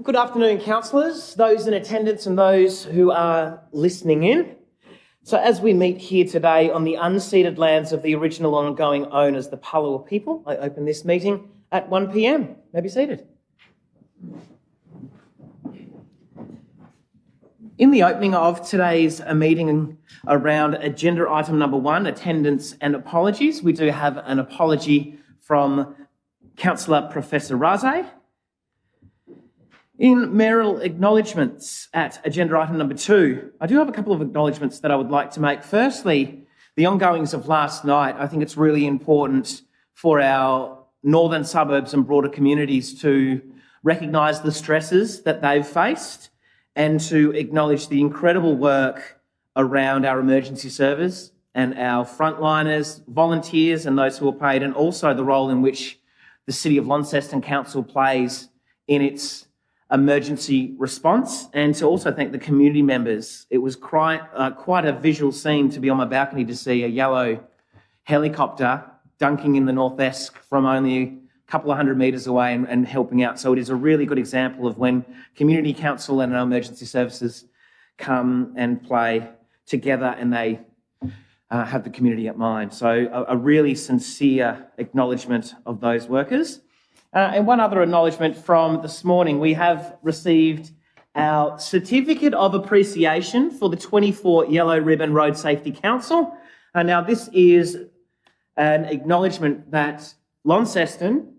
Good afternoon, councillors, those in attendance and those who are listening in. So as we meet here today on the unceded lands of the original ongoing owners, the Palawa people, I open this meeting at 1 p.m. May be seated. In the opening of today's meeting around agenda item number 1, attendance and apologies, we do have an apology from Councillor Professor Raze. In mayoral acknowledgements at agenda item number 2, I do have a couple of acknowledgements that I would like to make. Firstly, the ongoings of last night. I think it's really important for our northern suburbs and broader communities to recognise the stresses that they've faced and to acknowledge the incredible work around our emergency service and our frontliners, volunteers and those who are paid, and also the role in which the City of Launceston Council plays in its emergency response, and to also thank the community members. It was quite a visual scene to be on my balcony to see a yellow helicopter dunking in the northwest from only a couple of hundred metres away and helping out. So it is a really good example of when community council and our emergency services come and play together and they have the community at mind. So a really sincere acknowledgement of those workers. And one other acknowledgement from this morning, we have received our Certificate of Appreciation for the 24 Yellow Ribbon Road Safety Council. Now, this is an acknowledgement that Launceston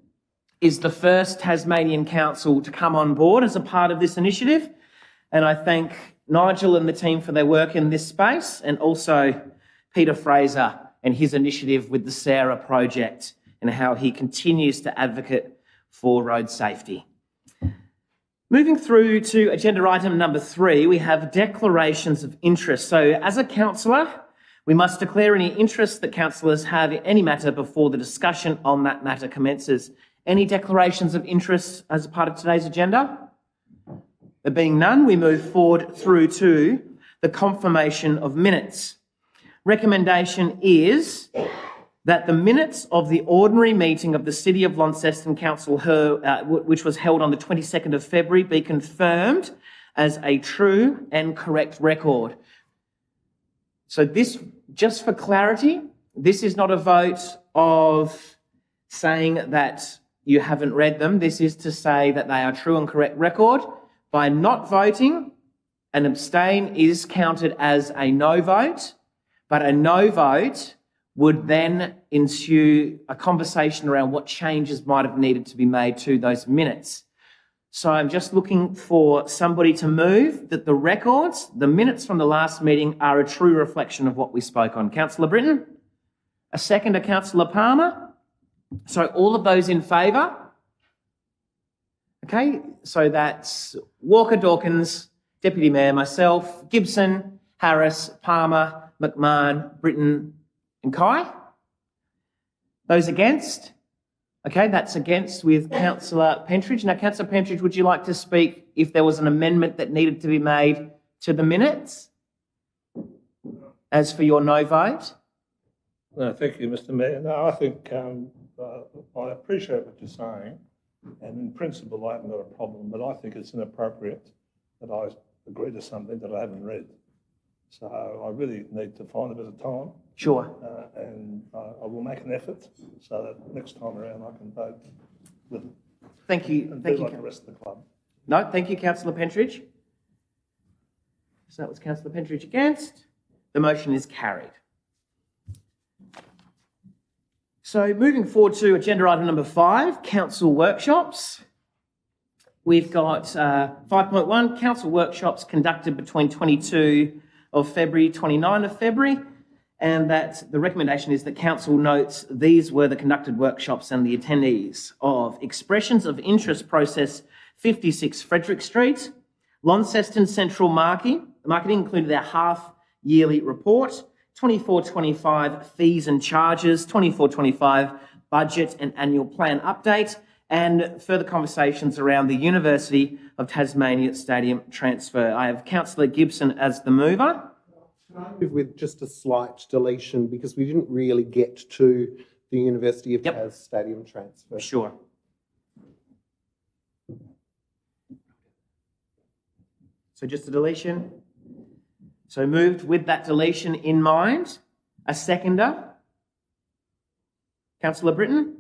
is the first Tasmanian council to come on board as a part of this initiative. And I thank Nigel and the team for their work in this space, and also Peter Fraser and his initiative with the Sarah project and how he continues to advocate for road safety. Moving through to agenda item number 3, we have declarations of interest. So as a councillor, we must declare any interest that councillors have in any matter before the discussion on that matter commences. Any declarations of interest as a part of today's agenda? There being none, we move forward through to the confirmation of minutes. Recommendation is that the minutes of the ordinary meeting of the City of Launceston Council, which was held on the 22nd of February, be confirmed as a true and correct record. So this, just for clarity, this is not a vote of saying that you haven't read them. This is to say that they are true and correct record. By not voting, an abstain is counted as a no vote, but a no vote would then ensue a conversation around what changes might have needed to be made to those minutes. So I'm just looking for somebody to move that the records, the minutes from the last meeting, are a true reflection of what we spoke on. Councillor Britton? A seconder, Councillor Palmer? So all of those in favour? Okay, so that's Walker, Dawkins, Deputy Mayor, myself, Gibson, Harris, Palmer, McMahon, Britton, and Kai? Those against? Okay, that's against with Councillor Pentridge. Now, Councillor Pentridge, would you like to speak if there was an amendment that needed to be made to the minutes? As for your no vote? No, thank you, Mr. Mayor. No, I think I appreciate what you're saying, and in principle I haven't got a problem, but I think it's inappropriate that I agree to something that I haven't read. So I really need to find a bit of time. Sure. And I will make an effort so that next time around I can vote with it. Thank you. And Thank do you. like the rest of the club. No, thank you, Councillor Pentridge. So that was Councillor Pentridge against. The motion is carried. So moving forward to agenda item number 5, council workshops. We've got 5.1, council workshops conducted between 22 of February, 29 of February, and that the recommendation is that council notes these were the conducted workshops and the attendees of Expressions of Interest Process 56 Frederick Street, Launceston Central Marketing included our half-yearly report, 24-25 fees and charges, 24-25 budget and annual plan update, and further conversations around the University of Tasmania Stadium transfer. I have Councillor Gibson as the mover. Can I move with just a slight deletion because we didn't really get to the University of Tas Stadium transfer? Sure. So just a deletion. So moved with that deletion in mind. A seconder. Councillor Britton?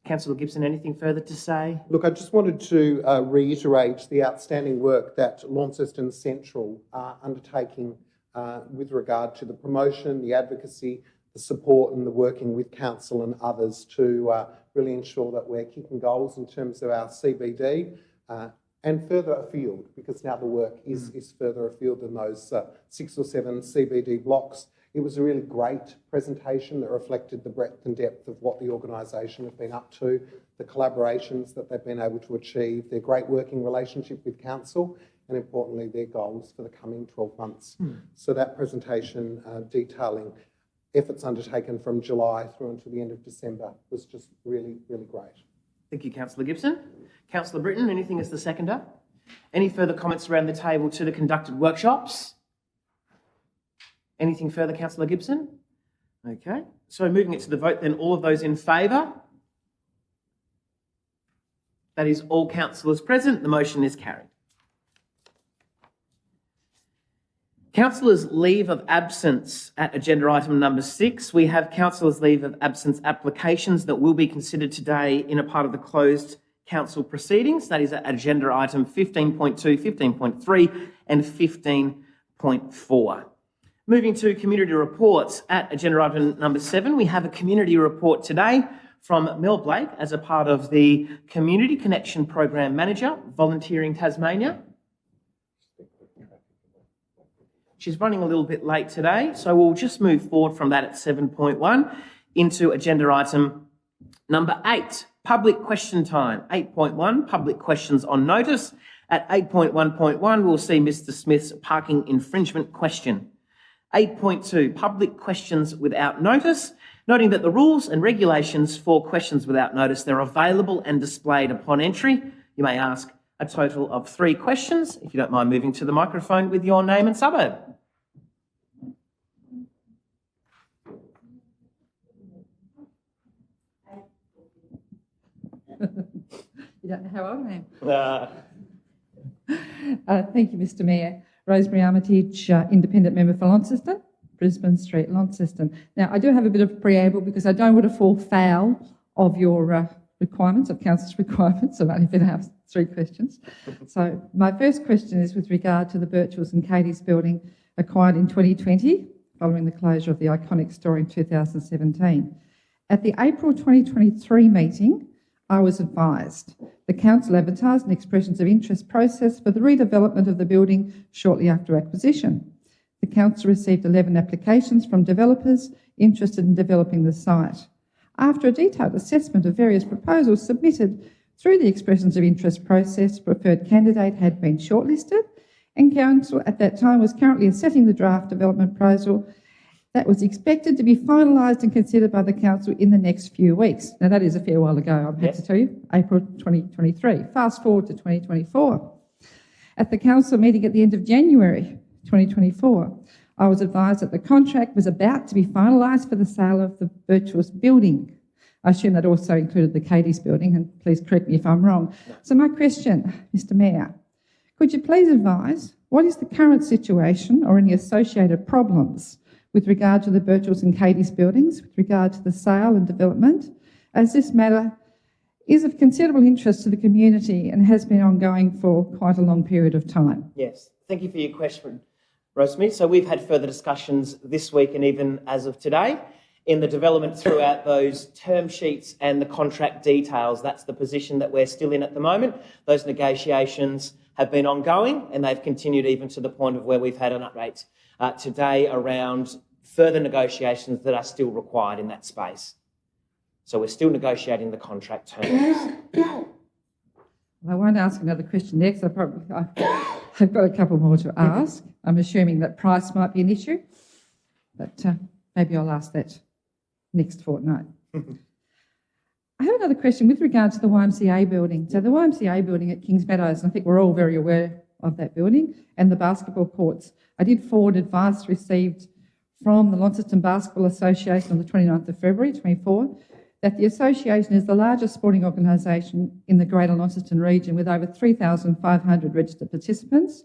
Councillor Gibson, anything further to say? Look, I just wanted to reiterate the outstanding work that Launceston Central are undertaking with regard to the promotion, the advocacy, the support and the working with council and others to really ensure that we're kicking goals in terms of our CBD and further afield, because now the work is further afield than those 6 or 7 CBD blocks. It was a really great presentation that reflected the breadth and depth of what the organisation have been up to, the collaborations that they've been able to achieve, their great working relationship with council, and importantly, their goals for the coming 12 months. So that presentation detailing efforts undertaken from July through until the end of December was just really, really great. Thank you, Councillor Gibson. Councillor Britton, anything as the seconder? Any further comments around the table to the conducted workshops? Anything further, Councillor Gibson? Okay, so moving it to the vote then, all of those in favour? That is all councillors present. The motion is carried. Councillors' leave of absence at agenda item number 6. We have councillors' leave of absence applications that will be considered today in a part of the closed council proceedings. That is at agenda item 15.2, 15.3 and 15.4. Moving to community reports at agenda item number 7, we have a community report today from Mel Blake as a part of the Community Connection Program Manager, Volunteering Tasmania. She's running a little bit late today, so we'll just move forward from that at 7.1 into agenda item number 8, public question time. 8.1, public questions on notice. At 8.1.1, we'll see Mr. Smith's parking infringement question. 8.2, public questions without notice, noting that the rules and regulations for questions without notice, they're available and displayed upon entry. You may ask a total of 3 questions, if you don't mind moving to the microphone with your name and suburb. You don't know how old I am. Thank you, Mr. Mayor. Rosemary Armitage, independent member for Launceston, Brisbane Street, Launceston. Now, I do have a bit of preamble because I don't want to fall foul of your requirements, of council's requirements. I've only been asked 3 questions. So my first question is with regard to the Birchall's and Katie's building acquired in 2020, following the closure of the iconic store in 2017. At the April 2023 meeting, I was advised the council advertised an expressions of interest process for the redevelopment of the building shortly after acquisition. The council received 11 applications from developers interested in developing the site. After a detailed assessment of various proposals submitted through the expressions of interest process, preferred candidate had been shortlisted, and council at that time was currently assessing the draft development proposal that was expected to be finalised and considered by the council in the next few weeks. Now, that is a fair while ago, I'm happy to tell you, April 2023. Fast forward to 2024. At the council meeting at the end of January 2024, I was advised that the contract was about to be finalised for the sale of the Birchall's building. I assume that also included the Katie's building, and please correct me if I'm wrong. So my question, Mr. Mayor, could you please advise what is the current situation or any associated problems with regard to the Birchall's and Katie's buildings, with regard to the sale and development, as this matter is of considerable interest to the community and has been ongoing for quite a long period of time? Yes, thank you for your question, Rosemary. So we've had further discussions this week and even as of today in the development throughout those term sheets and the contract details. That's the position that we're still in at the moment. Those negotiations have been ongoing and they've continued even to the point of where we've had an update today around further negotiations that are still required in that space. So we're still negotiating the contract terms. Well, I won't ask another question next. I've got a couple more to ask. I'm assuming that price might be an issue, but maybe I'll ask that next fortnight. I have another question with regard to the YMCA building. So the YMCA building at Kings Meadows, and I think we're all very aware of that building, and the basketball courts. I did forward advice received from the Launceston Basketball Association on the 29th of February 24 that the association is the largest sporting organisation in the Greater Launceston region with over 3,500 registered participants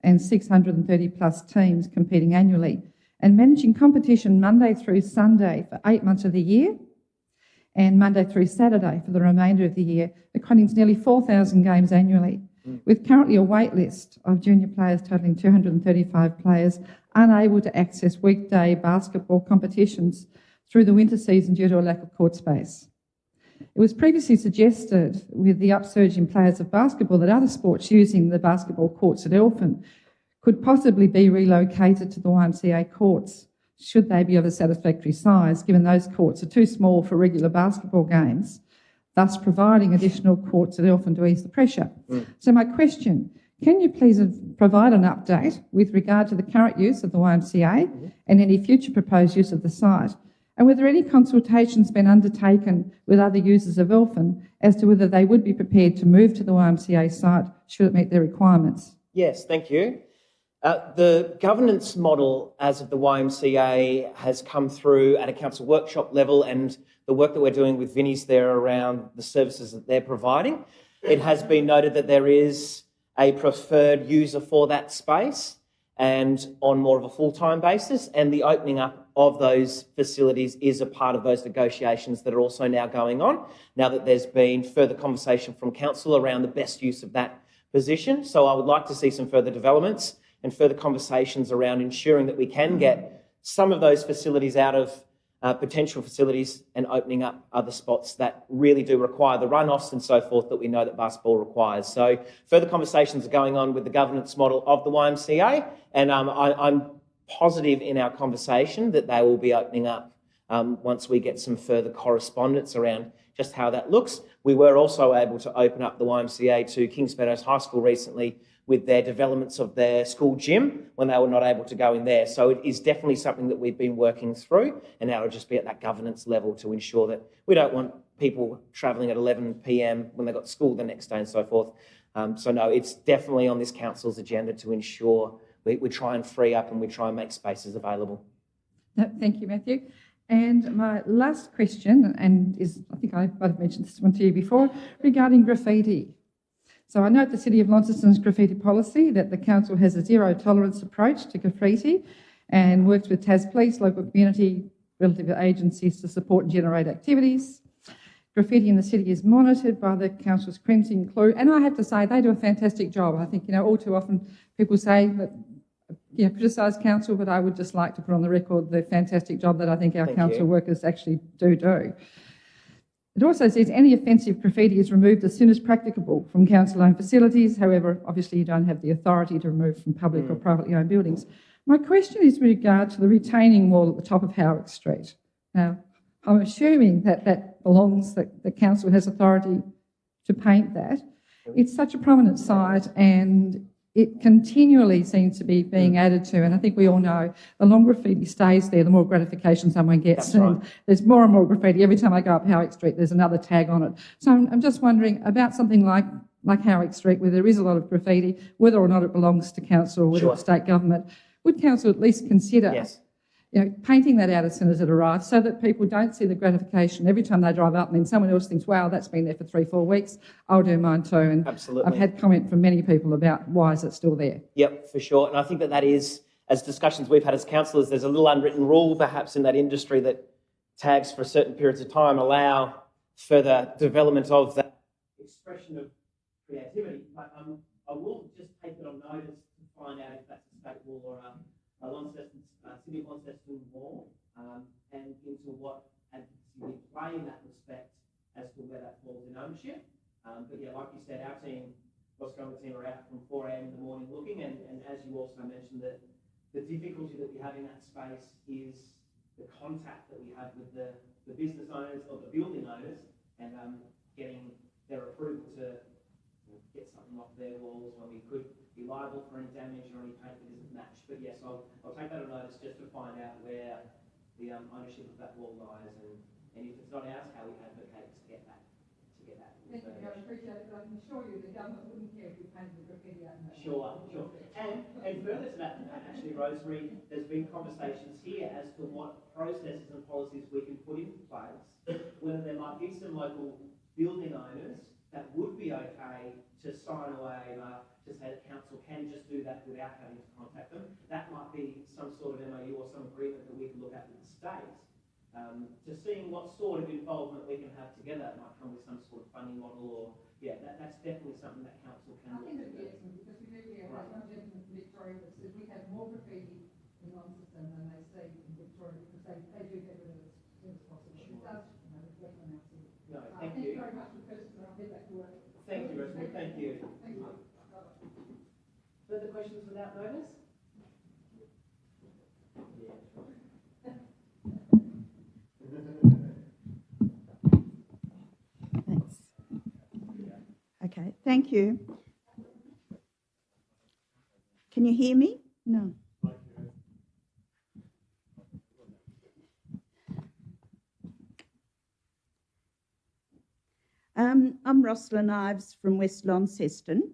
and 630 plus teams competing annually and managing competition Monday through Sunday for 8 months of the year and Monday through Saturday for the remainder of the year, equating to nearly 4,000 games annually, with currently a wait list of junior players totalling 235 players unable to access weekday basketball competitions through the winter season due to a lack of court space. It was previously suggested with the upsurge in players of basketball that other sports using the basketball courts at Elphin could possibly be relocated to the YMCA courts, should they be of a satisfactory size, given those courts are too small for regular basketball games, thus providing additional courts at Elphin to ease the pressure. So my question, can you please provide an update with regard to the current use of the YMCA and any future proposed use of the site? And were there any consultations been undertaken with other users of Elphin as to whether they would be prepared to move to the YMCA site should it meet their requirements? Yes, thank you. The governance model as of the YMCA has come through at a council workshop level, and the work that we're doing with Vinnie's there around the services that they're providing. It has been noted that there is a preferred user for that space and on more of a full-time basis, and the opening up of those facilities is a part of those negotiations that are also now going on, now that there's been further conversation from council around the best use of that position. So I would like to see some further developments and further conversations around ensuring that we can get some of those facilities out of potential facilities and opening up other spots that really do require the runoffs and so forth that we know that basketball requires. So further conversations are going on with the governance model of the YMCA, and I'm positive in our conversation that they will be opening up once we get some further correspondence around just how that looks. We were also able to open up the YMCA to Kings Meadows High School recently with their developments of their school gym when they were not able to go in there. So it is definitely something that we've been working through, and now it'll just be at that governance level to ensure that we don't want people travelling at 11 p.m. when they've got school the next day and so forth. So no, it's definitely on this council's agenda to ensure we try and free up and we try and make spaces available. Thank you, Matthew. And my last question, and is I think I might have mentioned this one to you before, regarding graffiti. So I note the City of Launceston's graffiti policy that the council has a zero tolerance approach to graffiti and works with Tas Police, local community, relative agencies to support and generate activities. Graffiti in the city is monitored by the council's cleansing crew, and I have to say they do a fantastic job. I think, all too often people say that, criticise council, but I would just like to put on the record the fantastic job that I think our council workers actually do. It also says any offensive graffiti is removed as soon as practicable from council-owned facilities. However, obviously you don't have the authority to remove from public or privately owned buildings. My question is with regard to the retaining wall at the top of Howick Street. Now, I'm assuming that belongs, that the council has authority to paint that. It's such a prominent site and it continually seems to be being added to, and I think we all know the longer graffiti stays there, the more gratification someone gets. That's right. There's more and more graffiti. Every time I go up Howick Street, there's another tag on it. So I'm just wondering about something like Howick Street, where there is a lot of graffiti, whether or not it belongs to council or whether it's state government. Would council at least consider painting that out as soon as it arrives so that people don't see the gratification every time they drive up and then someone else thinks, wow, that's been there for 3-4 weeks, I'll do mine too. And absolutely. I've had comment from many people about why is it still there. Yep, for sure. And I think that is, as discussions we've had as councillors, there's a little unwritten rule perhaps in that industry that tags for certain periods of time allow further development of that expression of creativity. But I will just take it on notice to find out if that's a state wall or a Launceston, City of Launceston wall, and into what advocacy we play in that respect as to where that falls in ownership. But yeah, like you said, our team, Bosco team are out from 4 a.m. in the morning looking, and as you also mentioned, that the difficulty that we have in that space is the contact that we have with the business owners or the building owners, and getting their approval to get something off their walls when we could be liable for any damage or any paint that isn't matched. But yes, I'll take that on notice just to find out where the ownership of that wall lies, and if it's not ours, how we advocate to get that to get that. Thank you, I appreciate it, but I can assure you the government wouldn't care if you painted the graffiti out in that. Sure. And further to that, actually, Rosemary, there's been conversations here as to what processes and policies we can put into place, whether there might be some local building owners that would be okay to sign a waiver to say that council can just do that without having to contact them. That might be some sort of MOU or some agreement that we can look at with the state. To seeing what sort of involvement we can have together. It might come with some sort of funding model or, yeah, that's definitely something that council can I think it'd be do. excellent because we do hear one gentleman from Victoria that says we have more graffiti in Launceston than they see in Victoria because they do get rid of it as soon as possible. It does, reflect on our city. No, Thank you very much for the question. I'll get back to work. Thank you, Rosemary. Thank you. Thank you. Further questions without notice? Yeah. Thanks. Okay, thank you. Can you hear me? No. I'm Rosalind Ives from West Launceston,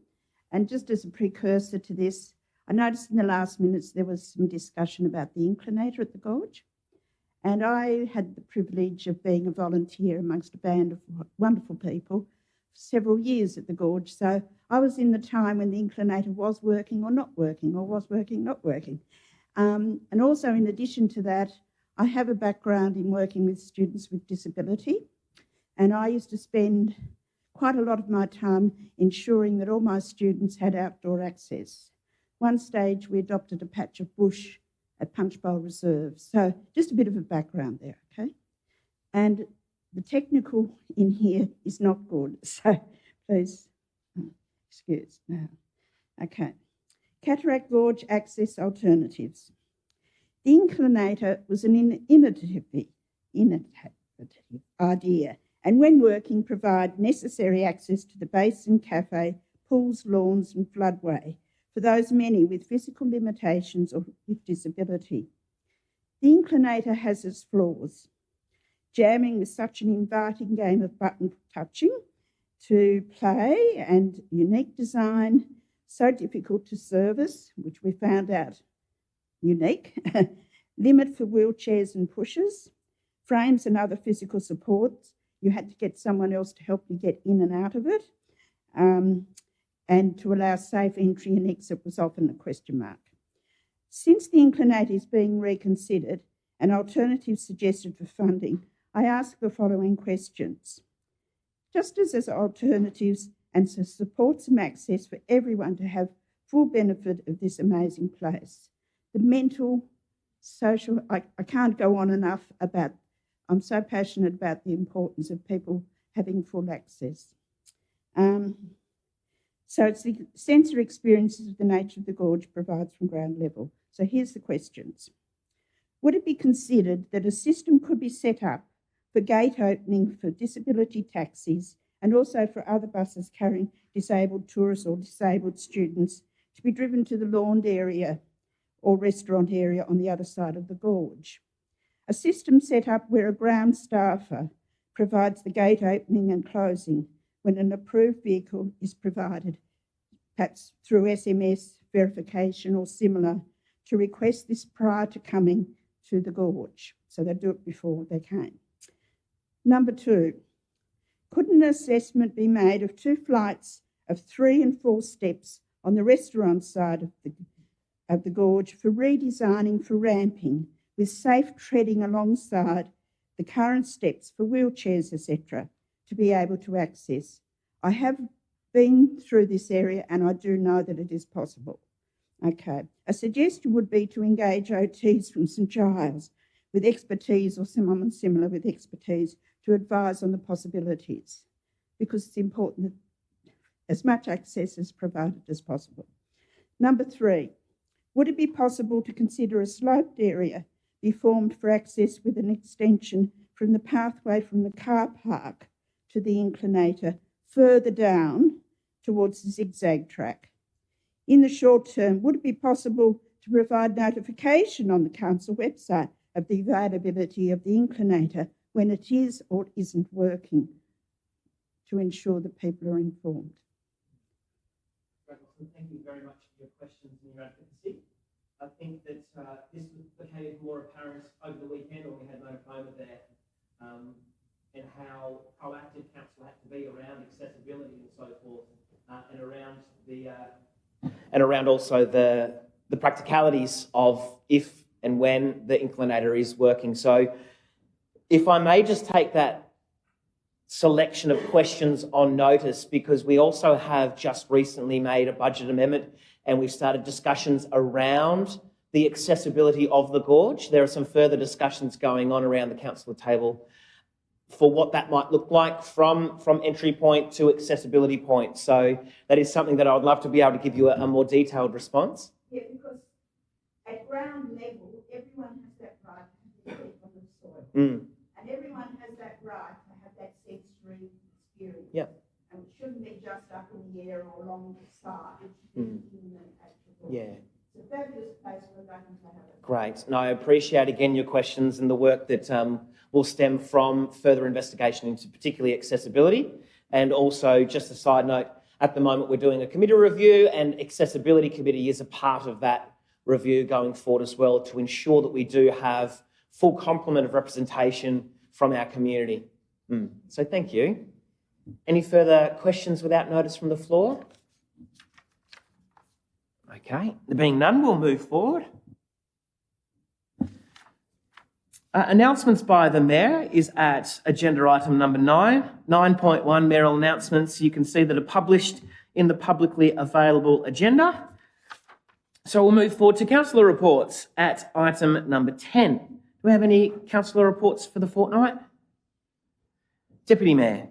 and just as a precursor to this, I noticed in the last minutes there was some discussion about the inclinator at the gorge. And I had the privilege of being a volunteer amongst a band of wonderful people for several years at the gorge. So I was in the time when the inclinator was working or not working, or was working, not working. And also, in addition to that, I have a background in working with students with disability. And I used to spend quite a lot of my time ensuring that all my students had outdoor access. One stage, we adopted a patch of bush at Punchbowl Reserve. So just a bit of a background there, okay? And the technical in here is not good, so please excuse now. Okay, Cataract Gorge access alternatives. The inclinator was an innovative idea, and when working, provide necessary access to the basin, cafe, pools, lawns and floodway for those many with physical limitations or with disability. The inclinator has its flaws. Jamming with such an inviting game of button touching to play and unique design, so difficult to service, which we found out unique, limit for wheelchairs and pushers, frames and other physical supports. You had to get someone else to help you get in and out of it. And to allow safe entry and exit was often a question mark. Since the inclinator is being reconsidered and alternatives suggested for funding, I ask the following questions. Just as alternatives and to support some access for everyone to have full benefit of this amazing place, the mental, social, I can't go on enough about, I'm so passionate about the importance of people having full access. So it's the sensory experiences of the nature of the gorge provides from ground level. So here's the questions. Would it be considered that a system could be set up for gate opening for disability taxis and also for other buses carrying disabled tourists or disabled students to be driven to the lawned area or restaurant area on the other side of the gorge? A system set up where a ground staffer provides the gate opening and closing when an approved vehicle is provided, perhaps through SMS verification or similar, to request this prior to coming to the gorge. So they do it before they came. Number 2, could an assessment be made of 2 flights of 3 and 4 steps on the restaurant side of the gorge for redesigning for ramping with safe treading alongside the current steps for wheelchairs, etc., to be able to access? I have been through this area and I do know that it is possible. Okay, a suggestion would be to engage OTs from St Giles with expertise or someone similar with expertise to advise on the possibilities, because it's important that as much access is provided as possible. Number 3, would it be possible to consider a sloped area be formed for access with an extension from the pathway from the car park to the inclinator further down towards the zigzag track? In the short term, would it be possible to provide notification on the council website of the availability of the inclinator when it is or isn't working to ensure that people are informed? Thank you very much for your questions and your advocacy. I think that this became more apparent over the weekend when we had no moment there, and how proactive council had to be around accessibility and so forth, and around also the practicalities of if and when the inclinator is working. So, if I may just take that selection of questions on notice, because we also have just recently made a budget amendment and we've started discussions around the accessibility of the gorge. There are some further discussions going on around the council table for what that might look like from entry point to accessibility point. So that is something that I would love to be able to give you a more detailed response. Yeah, because at ground level, everyone has that right to have their feet on the soil. And everyone has that right to have that sensory experience. Yeah. And it shouldn't be just up in the air or along the side. It should be in the actual. Yeah. It's a fabulous place for going to have it. Great. And I appreciate again your questions and the work that will stem from further investigation into particularly accessibility. And also, just a side note, at the moment we're doing a committee review, and accessibility committee is a part of that review going forward as well, to ensure that we do have full complement of representation from our community. So thank you. Any further questions without notice from the floor? Okay, there being none, we'll move forward. Announcements by the Mayor is at agenda item number 9. 9.1 mayoral announcements. You can see that are published in the publicly available agenda. So we'll move forward to councillor reports at item number 10. Do we have any councillor reports for the fortnight? Deputy Mayor.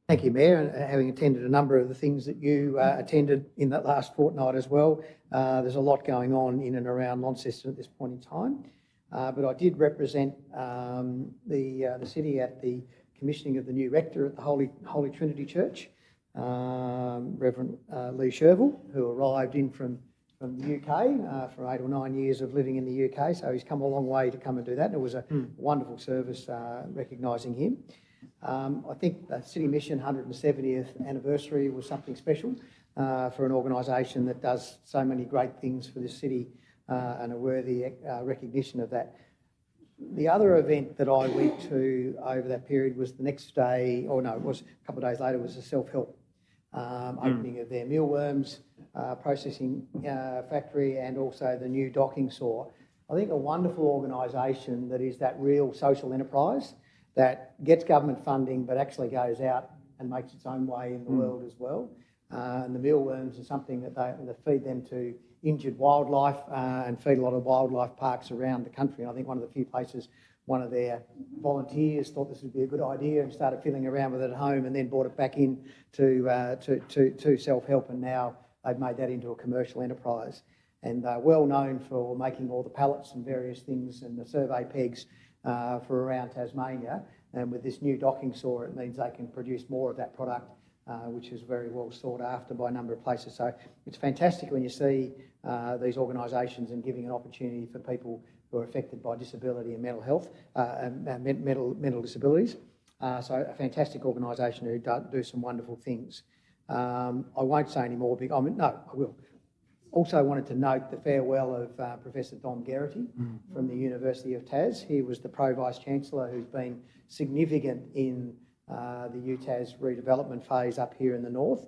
Thank you, Mayor. And having attended a number of the things that you attended in that last fortnight as well, there's a lot going on in and around Launceston at this point in time. But I did represent the city at the commissioning of the new rector at the Holy Trinity Church, Reverend Lee Sherville, who arrived in from the UK for 8 or 9 years of living in the UK. So he's come a long way to come and do that. And it was a wonderful service recognising him. I think the City Mission 170th anniversary was something special for an organisation that does so many great things for this city, and a worthy recognition of that. The other event that I went to over that period was the next day, or no, it was a couple of days later, was a self-help opening of their mealworms processing factory, and also the new docking saw. I think a wonderful organisation that is that real social enterprise that gets government funding but actually goes out and makes its own way in the world as well. And the mealworms are something that they feed them to injured wildlife and feed a lot of wildlife parks around the country. And I think one of the few places, one of their volunteers thought this would be a good idea and started fiddling around with it at home, and then brought it back in to self-help, and now they've made that into a commercial enterprise. And they're well known for making all the pallets and various things and the survey pegs for around Tasmania. And with this new docking saw, it means they can produce more of that product, which is very well sought after by a number of places. So it's fantastic when you see these organisations and giving an opportunity for people who are affected by disability and mental health, mental disabilities. So a fantastic organisation who do some wonderful things. I won't say any more. I will. Also wanted to note the farewell of Professor Dom Geraghty from the University of Tas. He was the Pro-Vice-Chancellor who's been significant in the UTAS redevelopment phase up here in the north.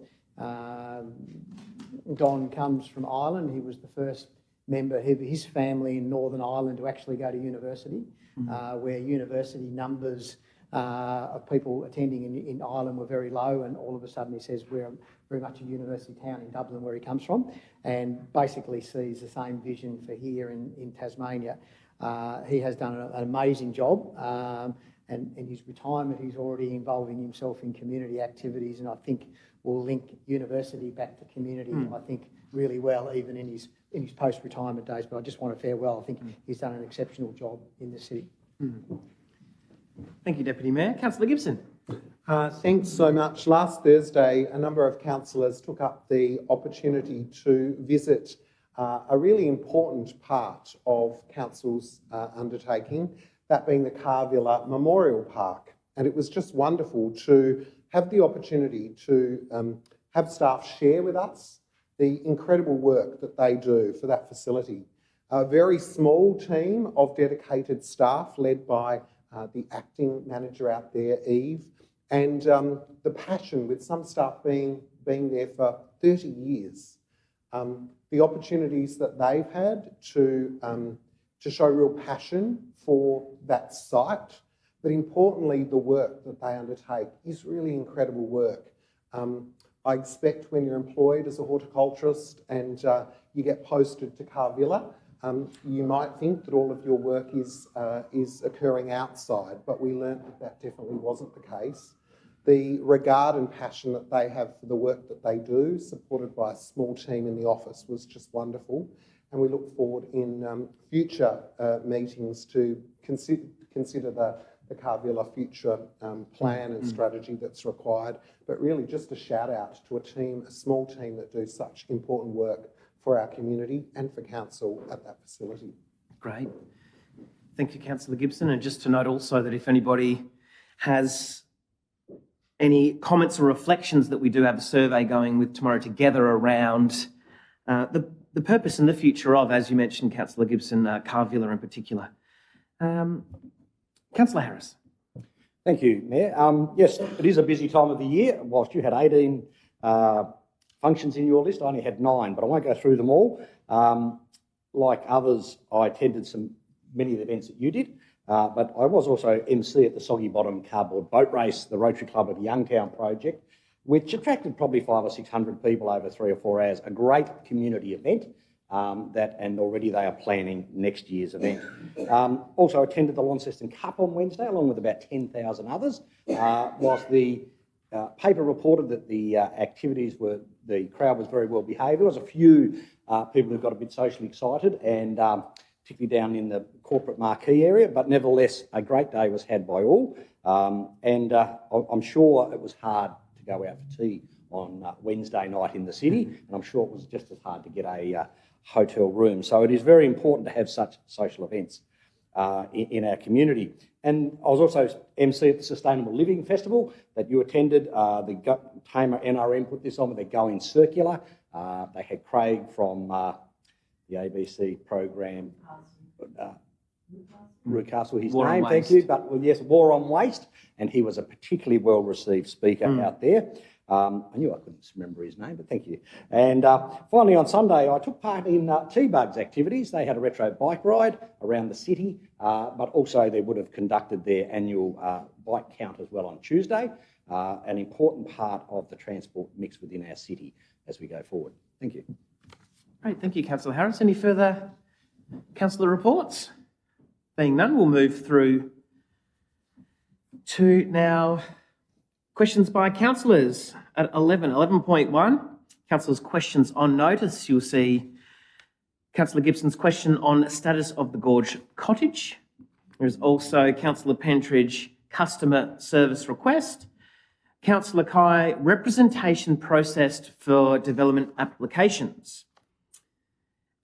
Don comes from Ireland. He was the first member of his family in Northern Ireland to actually go to university, where university numbers of people attending in Ireland were very low, and all of a sudden he says we're very much a university town in Dublin, where he comes from, and basically sees the same vision for here in Tasmania. He has done an amazing job, and in his retirement he's already involving himself in community activities, and I think will link university back to community, I think, really well, even in his post-retirement days. But I just want to farewell. I think he's done an exceptional job in the city. Thank you, Deputy Mayor. Councillor Gibson. Thanks so much. Last Thursday, a number of councillors took up the opportunity to visit a really important part of Council's undertaking, that being the Carvilla Memorial Park. And it was just wonderful to have the opportunity to have staff share with us the incredible work that they do for that facility. A very small team of dedicated staff led by the acting manager out there, Eve, and the passion with some staff being there for 30 years. The opportunities that they've had to show real passion for that site, but importantly, the work that they undertake is really incredible work. I expect when you're employed as a horticulturist and you get posted to Carvilla, you might think that all of your work is occurring outside, but we learnt that that definitely wasn't the case. The regard and passion that they have for the work that they do, supported by a small team in the office, was just wonderful. And we look forward in future meetings to consider the Carvilla future plan and strategy that's required. But really just a shout out to a small team that do such important work for our community and for council at that facility. Great. Thank you, Councillor Gibson. And just to note also that if anybody has any comments or reflections, that we do have a survey going with Tomorrow Together around the purpose and the future of, as you mentioned, Councillor Gibson, Carvilla in particular. Councillor Harris. Thank you, Mayor. Yes, it is a busy time of the year. Whilst you had 18 functions in your list, I only had 9, but I won't go through them all. Like others, I attended many of the events that you did, but I was also MC at the Soggy Bottom Cardboard Boat Race, the Rotary Club of Youngtown project, which attracted probably 500 or 600 people over 3 or 4 hours. A great community event, and already they are planning next year's event. Also attended the Launceston Cup on Wednesday, along with about 10,000 others. Whilst the paper reported that the the crowd was very well behaved, there was a few people who got a bit socially excited, and particularly down in the corporate marquee area, but nevertheless, a great day was had by all. And I'm sure it was hard to go out for tea on Wednesday night in the city, and I'm sure it was just as hard to get a hotel room. So it is very important to have such social events in our community. And I was also MC at the Sustainable Living Festival that you attended. The Tamer NRM put this on with their Going Circular. They had Craig from the ABC program, Rucastle, his name, thank you. But well, yes, War on Waste, and he was a particularly well-received speaker out there. I knew I couldn't remember his name, but thank you. And finally, on Sunday, I took part in T-Bugs activities. They had a retro bike ride around the city, but also they would have conducted their annual bike count as well on Tuesday, an important part of the transport mix within our city as we go forward. Thank you. Great, thank you, Councillor Harris. Any further councillor reports? Being none, we'll move through to now questions by councillors at 11.1. Councillors' questions on notice. You'll see Councillor Gibson's question on status of the Gorge Cottage. There's also Councillor Pentridge customer service request. Councillor Kai, representation processed for development applications.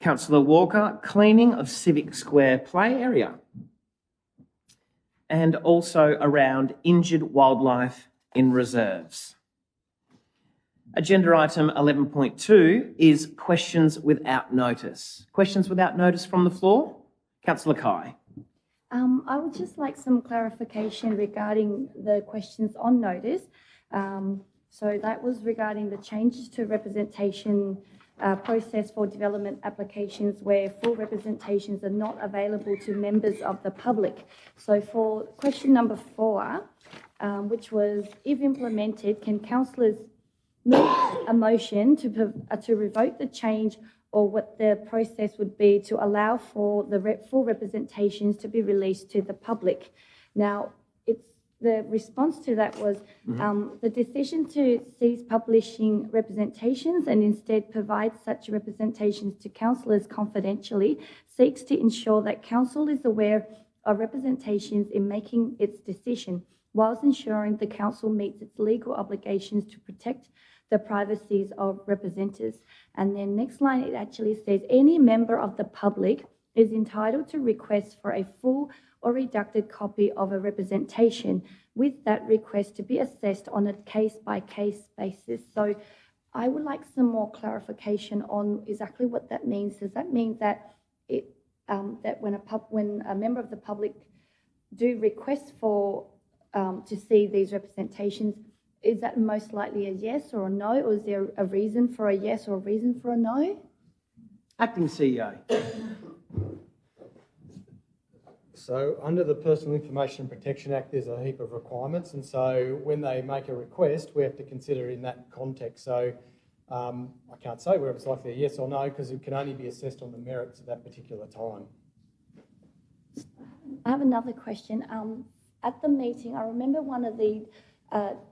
Councillor Walker, cleaning of Civic Square play area. And also around injured wildlife in reserves. Agenda item 11.2 is questions without notice. Questions without notice from the floor? Councillor Kai. I would just like some clarification regarding the questions on notice. So that was regarding the changes to representation process for development applications where full representations are not available to members of the public. So for question number 4, which was, if implemented, can councillors make a motion to revoke the change, or what the process would be to allow for the full representations to be released to the public? Now, the response to that was the decision to cease publishing representations and instead provide such representations to councillors confidentially seeks to ensure that council is aware of representations in making its decision, whilst ensuring the council meets its legal obligations to protect the privacies of representatives. And then next line, it actually says, any member of the public is entitled to request for a full or redacted copy of a representation, with that request to be assessed on a case-by-case basis. So I would like some more clarification on exactly what that means. Does that mean that that when a member of the public do request for to see these representations, is that most likely a yes or a no, or is there a reason for a yes or a reason for a no? Acting CEO. So under the Personal Information Protection Act, there's a heap of requirements, and so when they make a request, we have to consider in that context. So I can't say whether it's likely a yes or no, because it can only be assessed on the merits at that particular time. I have another question. At the meeting, I remember one of the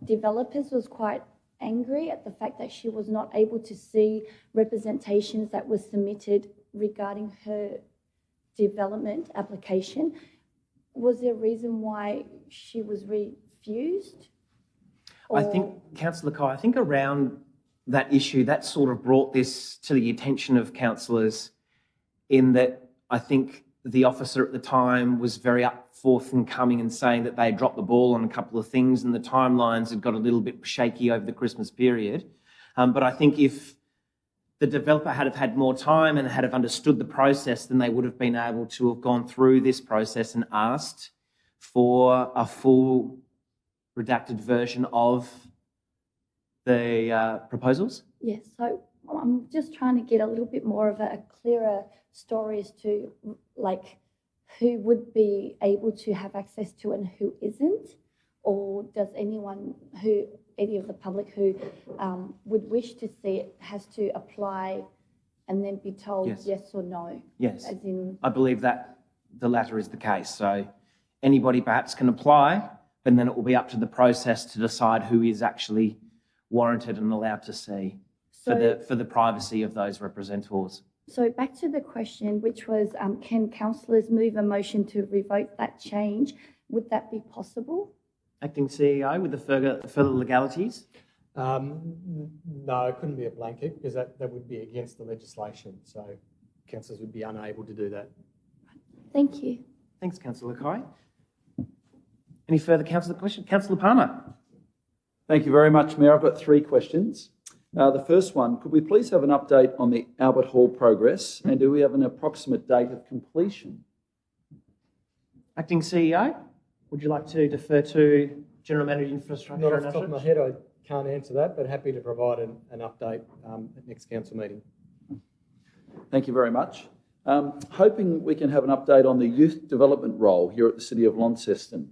developers was quite angry at the fact that she was not able to see representations that were submitted regarding her development application. Was there a reason why she was refused? I think, Councillor Kai, I think around that issue, that sort of brought this to the attention of councillors, in that I think the officer at the time was very up forth and coming and saying that they had dropped the ball on a couple of things and the timelines had got a little bit shaky over the Christmas period. But I think if the developer had have had more time and had have understood the process, then they would have been able to have gone through this process and asked for a full redacted version of the proposals. Yes, so I'm just trying to get a little bit more of a clearer story as to like who would be able to have access to and who isn't, or does any of the public who would wish to see it has to apply and then be told yes or no? Yes, as in, I believe that the latter is the case. So anybody perhaps can apply, and then it will be up to the process to decide who is actually warranted and allowed to see for the privacy of those representatives. So back to the question, which was, can councillors move a motion to revoke that change? Would that be possible? Acting CEO, with the further legalities? No, it couldn't be a blanket, because that would be against the legislation. So councillors would be unable to do that. Thank you. Thanks, Councillor Kai. Any further councillor questions? Councillor Palmer. Thank you very much, Mayor. I've got 3 questions. The first one, could we please have an update on the Albert Hall progress, and do we have an approximate date of completion? Acting CEO, would you like to defer to General Manager Infrastructure? Not off the top of my head, I can't answer that, but happy to provide an update at next council meeting. Thank you very much. Hoping we can have an update on the youth development role here at the City of Launceston.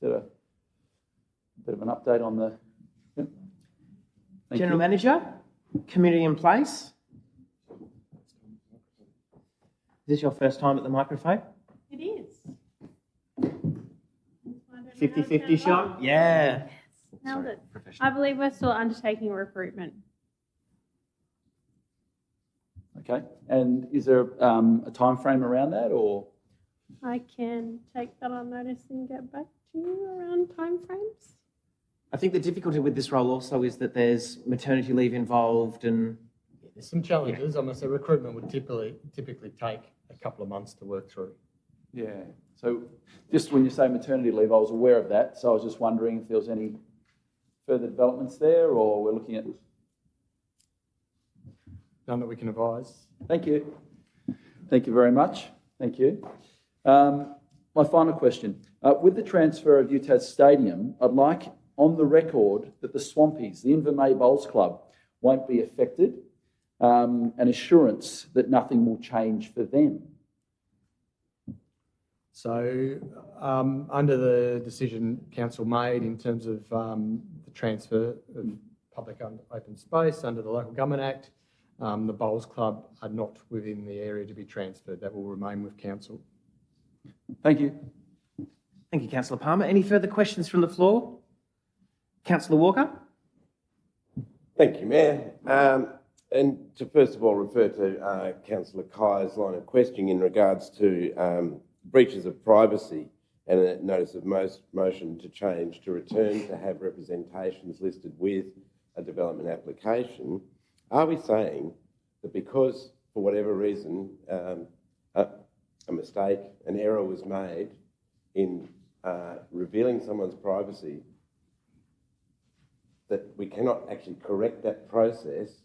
Is there a bit of an update on the... Yep. General Manager, Community in Place. Is this your first time at the microphone? It is. 50-50 shot? Yeah. Nailed it. I believe we're still undertaking recruitment. Okay. And is there a time frame around that, or...? I can take that on notice and get back to you around timeframes. I think the difficulty with this role also is that there's maternity leave involved and... There's some challenges. I must say recruitment would typically take a couple of months to work through. Yeah. So just when you say maternity leave, I was aware of that. So I was just wondering if there was any further developments there, or we're looking at... None that we can advise. Thank you. Thank you very much. Thank you. My final question. With the transfer of UTAS Stadium, I'd like on the record that the Swampies, the Invermay Bowls Club, won't be affected, and assurance that nothing will change for them. So under the decision council made in terms of the transfer of public open space under the Local Government Act, the Bowls Club are not within the area to be transferred. That will remain with council. Thank you. Thank you, Councillor Palmer. Any further questions from the floor? Councillor Walker? Thank you, Mayor. And to first of all refer to Councillor Kai's line of questioning in regards to breaches of privacy and a notice of motion to change to return to have representations listed with a development application. Are we saying that because, for whatever reason, a mistake, an error was made, in revealing someone's privacy, that we cannot actually correct that process.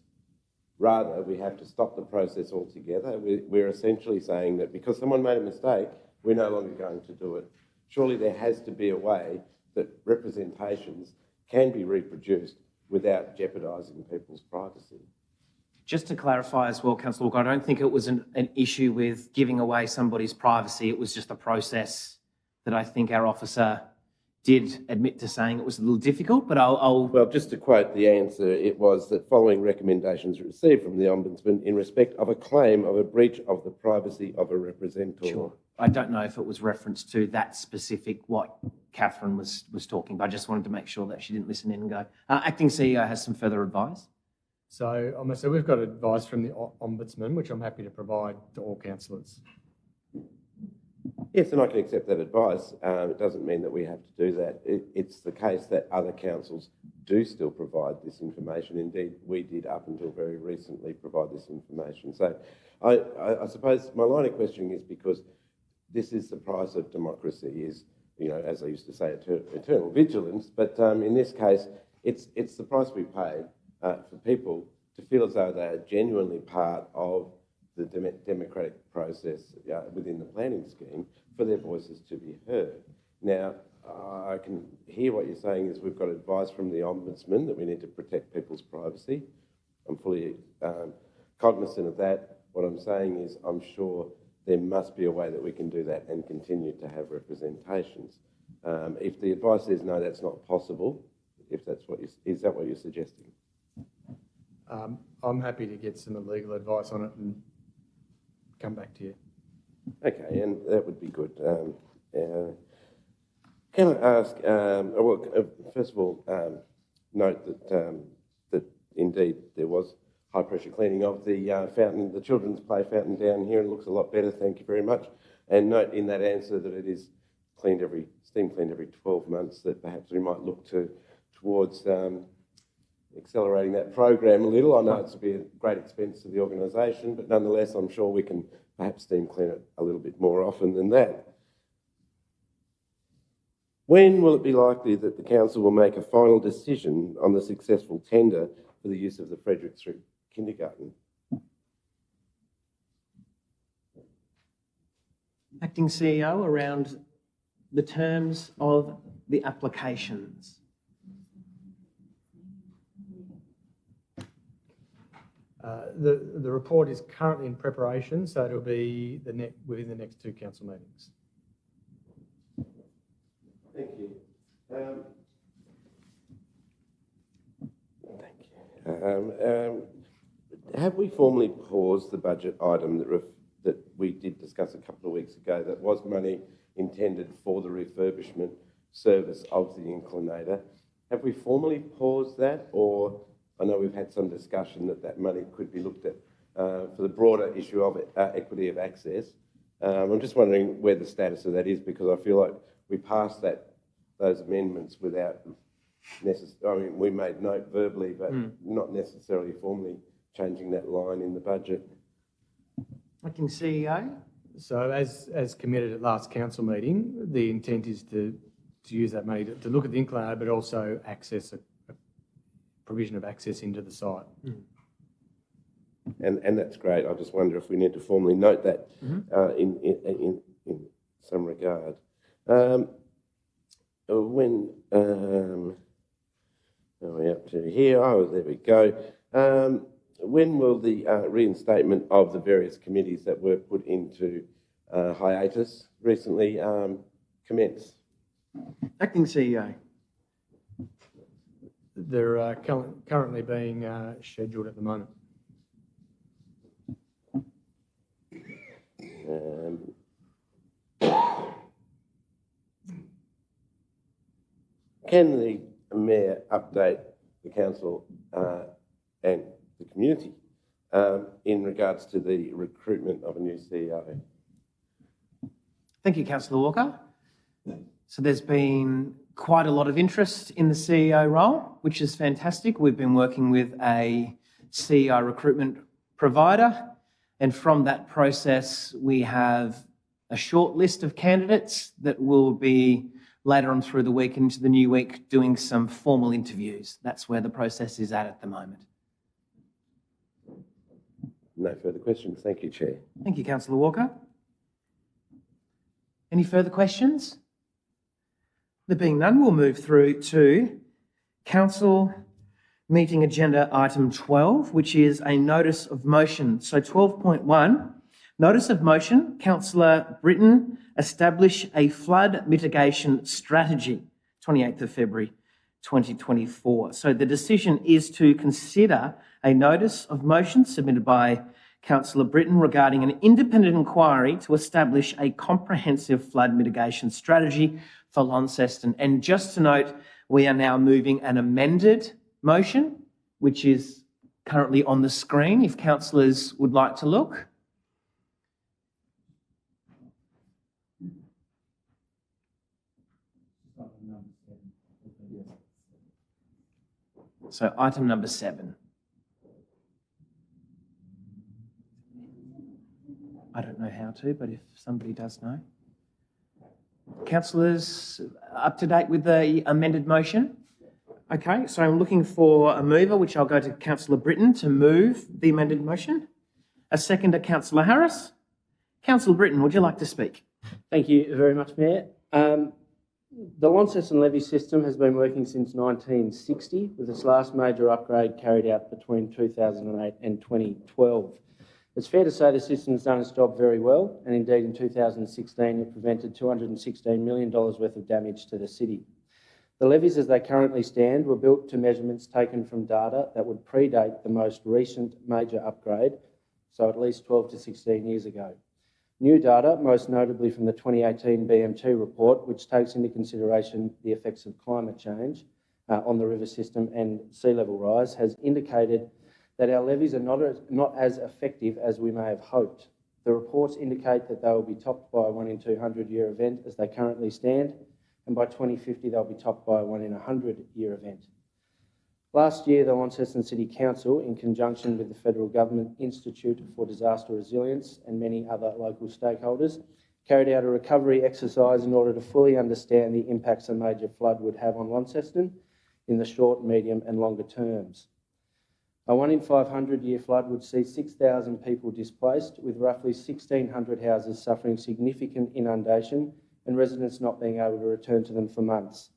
Rather, we have to stop the process altogether. We're essentially saying that because someone made a mistake, we're no longer going to do it. Surely there has to be a way that representations can be reproduced without jeopardising people's privacy. Just to clarify as well, Councillor Walker, I don't think it was an issue with giving away somebody's privacy. It was just a process that I think our officer did admit to saying it was a little difficult, but I'll... Well, just to quote the answer, it was that following recommendations received from the Ombudsman in respect of a claim of a breach of the privacy of a representor. Sure. I don't know if it was reference to that specific, what Catherine was talking, but I just wanted to make sure that she didn't listen in and go. Acting CEO has some further advice. So we've got advice from the Ombudsman, which I'm happy to provide to all councillors. Yes, and I can accept that advice. It doesn't mean that we have to do that. It's the case that other councils do still provide this information. Indeed, we did up until very recently provide this information. So I suppose my line of questioning is because this is the price of democracy, is, you know, as I used to say, eternal vigilance. But in this case, it's the price we pay for people to feel as though they are genuinely part of the democratic process within the planning scheme, for their voices to be heard. Now, I can hear what you're saying is we've got advice from the Ombudsman that we need to protect people's privacy. I'm fully cognizant of that. What I'm saying is I'm sure there must be a way that we can do that and continue to have representations. If the advice is no, that's not possible, if that's what is that what you're suggesting? I'm happy to get some legal advice on it and come back to you. Okay, and that would be good. Can I ask, first of all, note that indeed there was high pressure cleaning of the fountain, the children's play fountain down here, and it looks a lot better, thank you very much. And note in that answer that it is steam cleaned every 12 months, that perhaps we might look towards accelerating that program a little. I know it's to be a great expense to the organisation, but nonetheless, I'm sure we can perhaps steam clean it a little bit more often than that. When will it be likely that the council will make a final decision on the successful tender for the use of the Frederick Street kindergarten? Acting CEO, around the terms of the applications. The report is currently in preparation, so it'll be within the next 2 council meetings. Thank you. Have we formally paused the budget item that we did discuss a couple of weeks ago, that was money intended for the refurbishment service of the inclinator? Have we formally paused that, or I know we've had some discussion that money could be looked at for the broader issue of equity of access. I'm just wondering where the status of that is, because I feel like we passed those amendments without necessarily, I mean, we made note verbally, but not necessarily formally changing that line in the budget. Acting CEO. So as committed at last council meeting, the intent is to use that money to look at the inclinator, but also access a provision of access into the site. And that's great. I just wonder if we need to formally note that in some regard. When are we up to here? Oh, there we go. When will the reinstatement of the various committees that were put into hiatus recently commence? Acting CEO. They're currently being scheduled at the moment. Can the Mayor update the Council and the community in regards to the recruitment of a new CEO? Thank you, Councillor Walker. So there's been quite a lot of interest in the CEO role, which is fantastic. We've been working with a CEO recruitment provider, and from that process we have a short list of candidates that will be later on through the week into the new week doing some formal interviews. That's where the process is at the moment. No further questions. Thank you, Chair. Thank you, Councillor Walker. Any further questions? There being none, we'll move through to Council Meeting Agenda Item 12, which is a notice of motion. So 12.1, notice of motion, Councillor Britton, establish a flood mitigation strategy, 28th of February 2024. So the decision is to consider a notice of motion submitted by Councillor Britton regarding an independent inquiry to establish a comprehensive flood mitigation strategy for Launceston. And just to note, we are now moving an amended motion, which is currently on the screen, if councillors would like to look. So item number 7. I don't know how to, but if somebody does know. Councillors up to date with the amended motion? Okay, so I'm looking for a mover, which I'll go to Councillor Britton to move the amended motion. A seconder, Councillor Harris. Councillor Britton, would you like to speak? Thank you very much, Mayor. The Launceston levy system has been working since 1960, with its last major upgrade carried out between 2008 and 2012. It's fair to say the system's done its job very well, and indeed in 2016 it prevented $216 million worth of damage to the city. The levies as they currently stand were built to measurements taken from data that would predate the most recent major upgrade, so at least 12 to 16 years ago. New data, most notably from the 2018 BMT report, which takes into consideration the effects of climate change on the river system and sea level rise, has indicated that our levies are not as effective as we may have hoped. The reports indicate that they will be topped by a 1 in 200 year event as they currently stand, and by 2050 they'll be topped by a 1 in 100 year event. Last year, the Launceston City Council, in conjunction with the Federal Government Institute for Disaster Resilience and many other local stakeholders, carried out a recovery exercise in order to fully understand the impacts a major flood would have on Launceston in the short, medium and longer terms. A 1 in 500 year flood would see 6,000 people displaced, with roughly 1,600 houses suffering significant inundation and residents not being able to return to them for months.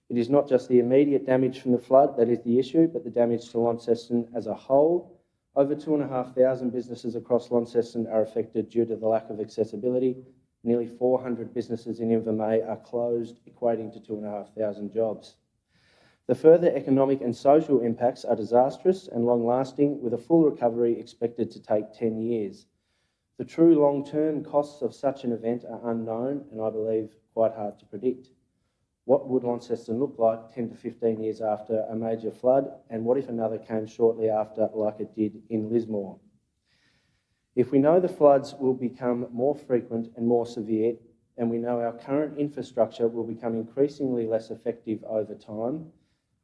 It is not just the immediate damage from the flood that is the issue, but the damage to Launceston as a whole. Over 2,500 businesses across Launceston are affected due to the lack of accessibility. Nearly 400 businesses in Invermay are closed, equating to 2,500 jobs. The further economic and social impacts are disastrous and long-lasting, with a full recovery expected to take 10 years. The true long-term costs of such an event are unknown and I believe quite hard to predict. What would Launceston look like 10 to 15 years after a major flood, and what if another came shortly after, like it did in Lismore? If we know the floods will become more frequent and more severe, and we know our current infrastructure will become increasingly less effective over time,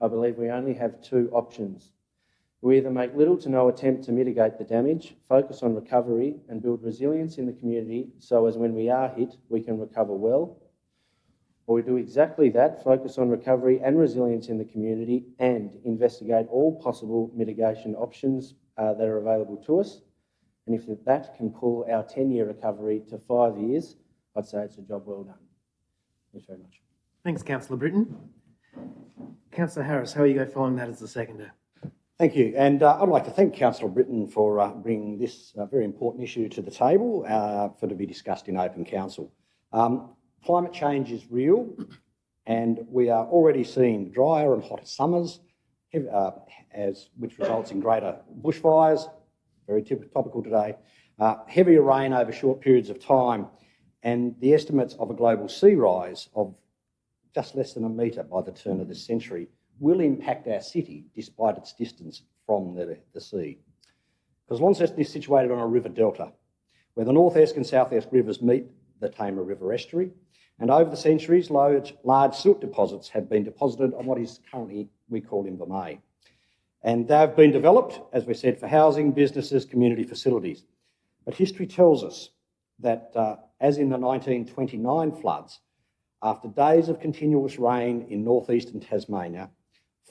I believe we only have 2 options. We either make little to no attempt to mitigate the damage, focus on recovery and build resilience in the community so as when we are hit, we can recover well, or we do exactly that, focus on recovery and resilience in the community and investigate all possible mitigation options that are available to us. And if that can pull our 10-year recovery to 5 years, I'd say it's a job well done. Thanks very much. Thanks, Councillor Britton. Councillor Harris, how are you going following that as the seconder? Thank you. And I'd like to thank Councillor Britton for bringing this very important issue to the table for to be discussed in open council. Climate change is real, and we are already seeing drier and hotter summers, which results in greater bushfires, very topical today, heavier rain over short periods of time, and the estimates of a global sea rise of just less than a metre by the turn of this century will impact our city despite its distance from the sea. Because Launceston is situated on a river delta, where the north-east and south-east rivers meet the Tamar River estuary, and over the centuries, large silt deposits have been deposited on what is currently we call Invermay. And they've been developed, as we said, for housing, businesses, community facilities. But history tells us that, as in the 1929 floods, after days of continuous rain in northeastern Tasmania,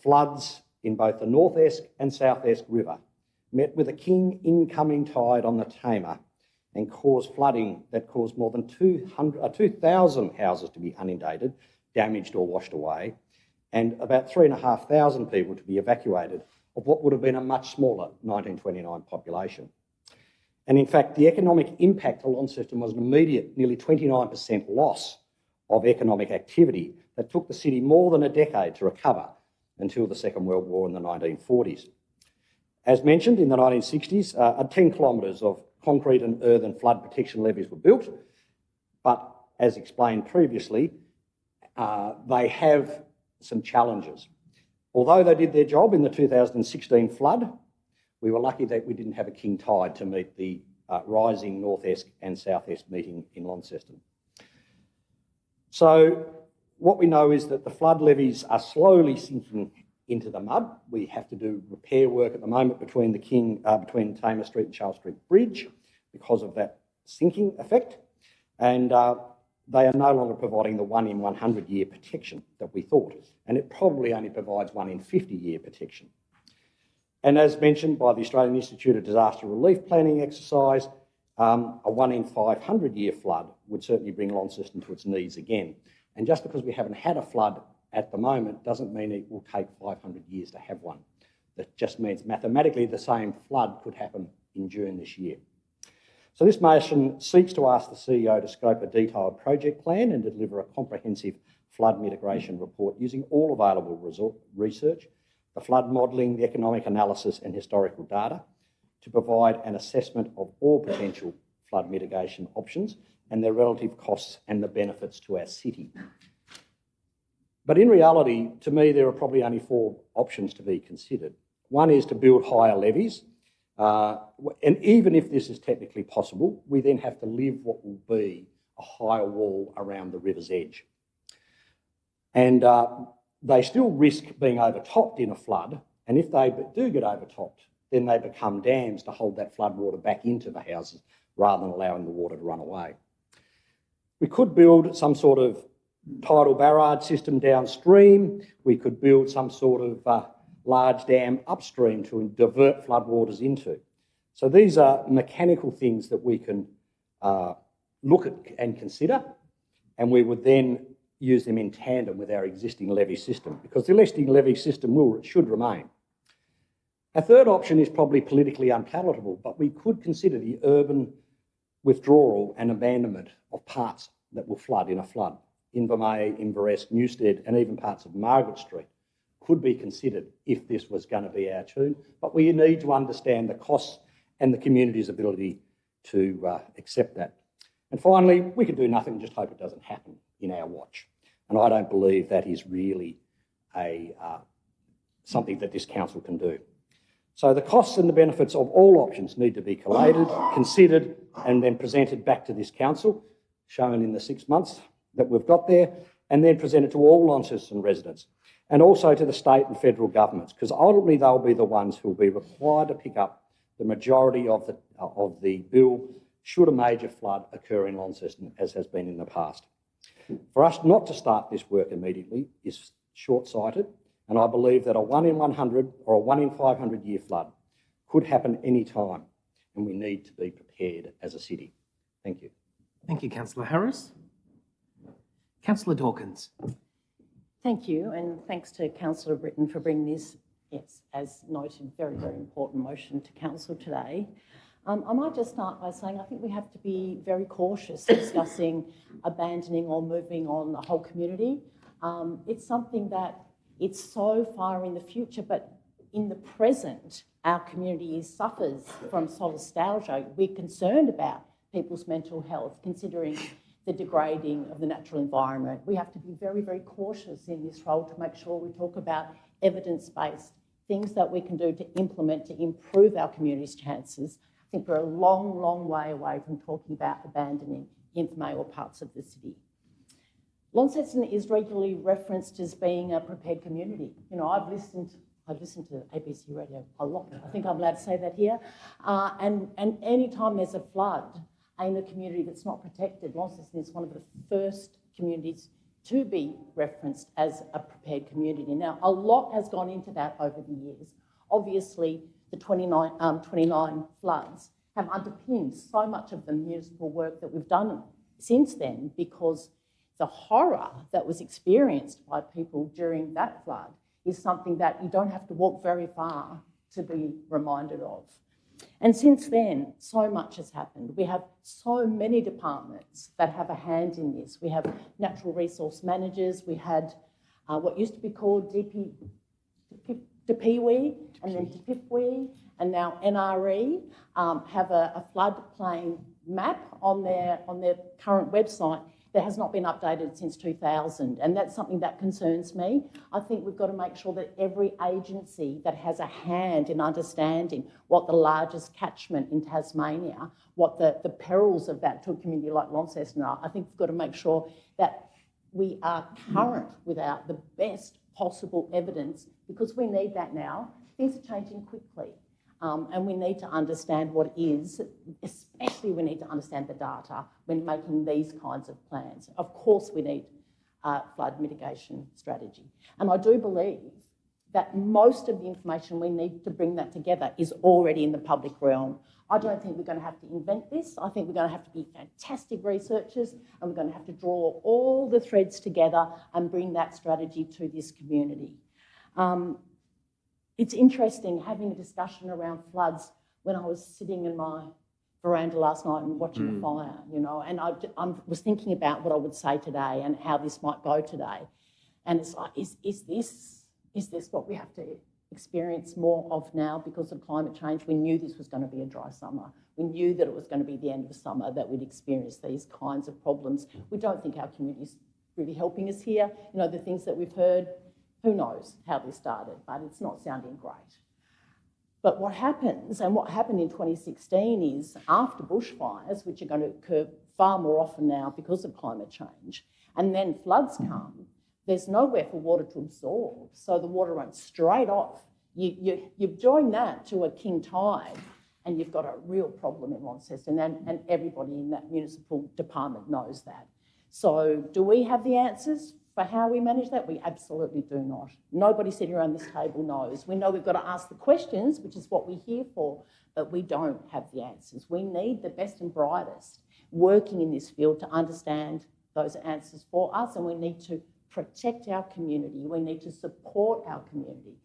floods in both the North Esk and South Esk River met with a king incoming tide on the Tamar and caused flooding that caused more than 2,000 houses to be inundated, damaged or washed away, and about 3,500 people to be evacuated of what would have been a much smaller 1929 population. And in fact, the economic impact to Launceston was an immediate, nearly 29% loss of economic activity that took the city more than a decade to recover until the Second World War in the 1940s. As mentioned, in the 1960s, 10 kilometres of concrete and earthen flood protection levees were built, but as explained previously, they have some challenges. Although they did their job in the 2016 flood, we were lucky that we didn't have a king tide to meet the rising North Esk and South Esk meeting in Launceston. So what we know is that the flood levees are slowly sinking into the mud. We have to do repair work at the moment between between Tamar Street and Charles Street Bridge because of that sinking effect, and they are no longer providing the 1 in 100 year protection that we thought, and it probably only provides 1 in 50 year protection. And as mentioned by the Australian Institute of Disaster Relief Planning exercise, a 1 in 500 year flood would certainly bring Launceston to its knees again. And just because we haven't had a flood at the moment doesn't mean it will take 500 years to have one. That just means mathematically the same flood could happen in June this year. So this motion seeks to ask the CEO to scope a detailed project plan and deliver a comprehensive flood mitigation report using all available research, the flood modelling, the economic analysis and historical data, to provide an assessment of all potential flood mitigation options and their relative costs and the benefits to our city. But in reality, to me, there are probably only 4 options to be considered. One is to build higher levees, and even if this is technically possible, we then have to live what will be a higher wall around the river's edge. And they still risk being overtopped in a flood, and if they do get overtopped, then they become dams to hold that flood water back into the houses rather than allowing the water to run away. We could build some sort of tidal barrage system downstream. We could build some sort of large dam upstream to divert floodwaters into. So these are mechanical things that we can look at and consider, and we would then use them in tandem with our existing levee system, because the existing levee system should remain. A third option is probably politically unpalatable, but we could consider the urban withdrawal and abandonment of parts that will flood in a flood. Invermay, Inveresk, Newstead, and even parts of Margaret Street could be considered if this was going to be our tune, but we need to understand the costs and the community's ability to accept that. And finally, we could do nothing and just hope it doesn't happen in our watch. And I don't believe that is really something that this council can do. So the costs and the benefits of all options need to be collated, considered, and then presented back to this council, shown in the 6 months that we've got there, and then presented to all Launceston residents, and also to the state and federal governments, because ultimately they'll be the ones who will be required to pick up the majority of the bill should a major flood occur in Launceston, as has been in the past. For us not to start this work immediately is short-sighted, and I believe that a 1 in 100 or a 1 in 500 year flood could happen any time, and we need to be prepared as a city. Thank you. Thank you, Councillor Harris. Councillor Dawkins. Thank you, and thanks to Councillor Britton for bringing this, yes, as noted, very, very important motion to Council today. I might just start by saying I think we have to be very cautious discussing abandoning or moving on the whole community. It's something that it's so far in the future, but in the present, our community suffers from solastalgia. We're concerned about people's mental health, considering the degrading of the natural environment. We have to be very, very cautious in this role to make sure we talk about evidence-based things that we can do to implement to improve our community's chances. I think we're a long, long way away from talking about abandoning Invermay or parts of the city. Launceston is regularly referenced as being a prepared community. You know, I've listened to ABC Radio a lot. I think I'm allowed to say that here. And any time there's a flood, in a community that's not protected. Launceston is one of the first communities to be referenced as a prepared community. Now, a lot has gone into that over the years. Obviously, the 29 floods have underpinned so much of the municipal work that we've done since then, because the horror that was experienced by people during that flood is something that you don't have to walk very far to be reminded of. And since then, so much has happened. We have so many departments that have a hand in this. We have natural resource managers. We had what used to be called DPWE, and then DPIPWE, and now NRE have a floodplain map on their current website that has not been updated since 2000, and that's something that concerns me. I think we've got to make sure that every agency that has a hand in understanding what the largest catchment in Tasmania, what the perils of that to a community like Launceston are, I think we've got to make sure that we are current with the best possible evidence, because we need that now. Things are changing quickly. And we need to understand what it is, especially we need to understand the data when making these kinds of plans. Of course, we need a flood mitigation strategy. And I do believe that most of the information we need to bring that together is already in the public realm. I don't think we're going to have to invent this. I think we're going to have to be fantastic researchers, and we're going to have to draw all the threads together and bring that strategy to this community. It's interesting having a discussion around floods when I was sitting in my veranda last night and watching the fire, you know, and I was thinking about what I would say today and how this might go today. And it's like, is this what we have to experience more of now because of climate change? We knew this was going to be a dry summer. We knew that it was going to be the end of summer that we'd experience these kinds of problems. We don't think our community's really helping us here. You know, the things that we've heard, who knows how this started, but it's not sounding great. But what happens, and what happened in 2016 is after bushfires, which are going to occur far more often now because of climate change, and then floods come, there's nowhere for water to absorb, so the water runs straight off. You join that to a king tide, and you've got a real problem in Launceston, and everybody in that municipal department knows that. So do we have the answers for how we manage that? We absolutely do not. Nobody sitting around this table knows. We know we've got to ask the questions, which is what we're here for, but we don't have the answers. We need the best and brightest working in this field to understand those answers for us, and we need to protect our community. We need to support our community.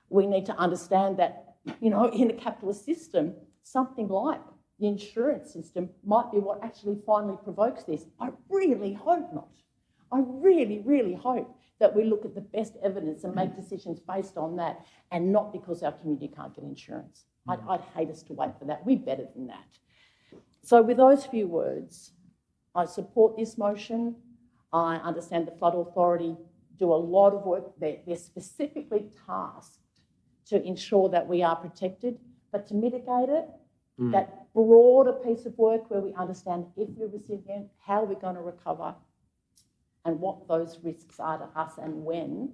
We need to understand that, you know, in a capitalist system, something like the insurance system might be what actually finally provokes this. I really hope not. I really, really hope that we look at the best evidence and make decisions based on that, and not because our community can't get insurance. I'd hate us to wait for that. We're better than that. So with those few words, I support this motion. I understand the Flood Authority do a lot of work. They're specifically tasked to ensure that we are protected, but to mitigate it, that broader piece of work where we understand if we're resilient, how we're going to recover, and what those risks are to us, and when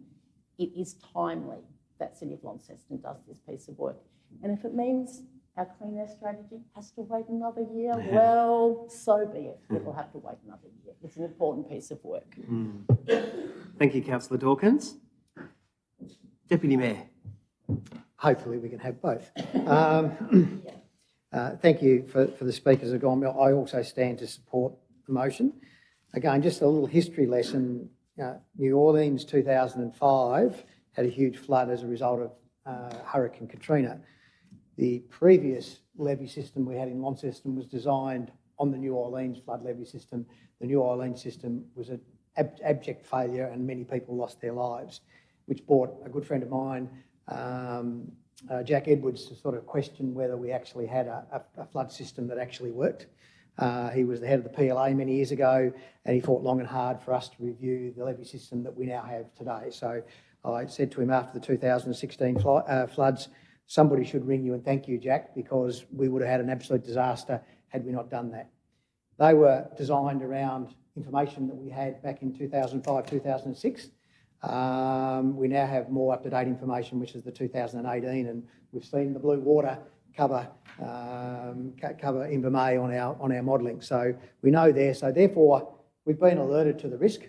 it is timely that City of Launceston does this piece of work. And if it means our clean air strategy has to wait another year, well, so be it. It will have to wait another year. It's an important piece of work. Thank you, Councillor Dawkins. Deputy Mayor. Hopefully we can have both. Thank you for the speakers who have gone. I also stand to support the motion. Again, just a little history lesson. New Orleans 2005 had a huge flood as a result of Hurricane Katrina. The previous levee system we had in Launceston was designed on the New Orleans flood levee system. The New Orleans system was an abject failure, and many people lost their lives, which brought a good friend of mine, Jack Edwards, to sort of question whether we actually had a flood system that actually worked. He was the head of the PLA many years ago, and he fought long and hard for us to review the levee system that we now have today. So I said to him after the 2016 floods, somebody should ring you and thank you, Jack, because we would have had an absolute disaster had we not done that. They were designed around information that we had back in 2005, 2006. We now have more up-to-date information, which is the 2018, and we've seen the blue water cover InverMay on our modelling. So we know there. So therefore, we've been alerted to the risk.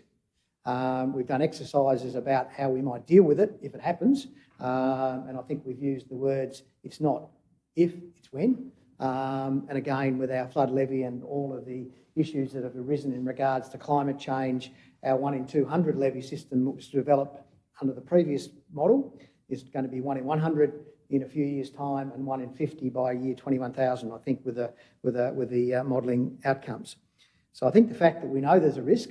We've done exercises about how we might deal with it if it happens. And I think we've used the words, it's not if, it's when. And again, with our flood levy and all of the issues that have arisen in regards to climate change, our 1 in 200 levy system, which was developed under the previous model, is going to be 1 in 100 in a few years' time and 1 in 50 by year 21,000, I think, with the modelling outcomes. So I think the fact that we know there's a risk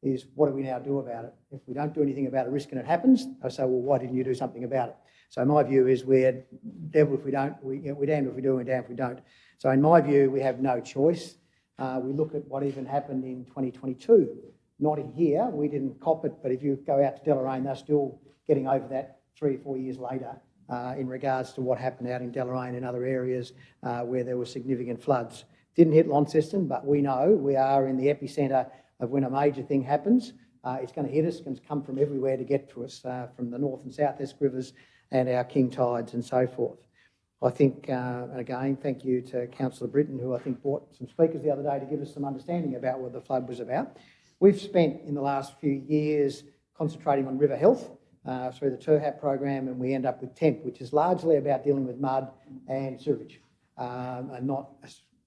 is what do we now do about it? If we don't do anything about a risk and it happens, I say, well, why didn't you do something about it? So my view is we're devil if we don't, we're damned if we do and damned if we don't. So in my view, we have no choice. We look at what even happened in 2022. Not in here, we didn't cop it, but if you go out to Deloraine, they're still getting over that 3 or 4 years later in regards to what happened out in Deloraine and other areas where there were significant floods. Didn't hit Launceston, but we know we are in the epicentre of when a major thing happens. It's going to hit us, it's going to come from everywhere to get to us, from the north and south esk rivers and our king tides and so forth. I think, and again, thank you to Councillor Britton, who I think brought some speakers the other day to give us some understanding about what the flood was about. We've spent in the last few years concentrating on river health through the TERHAP program, and we end up with TEMP, which is largely about dealing with mud and sewage, and not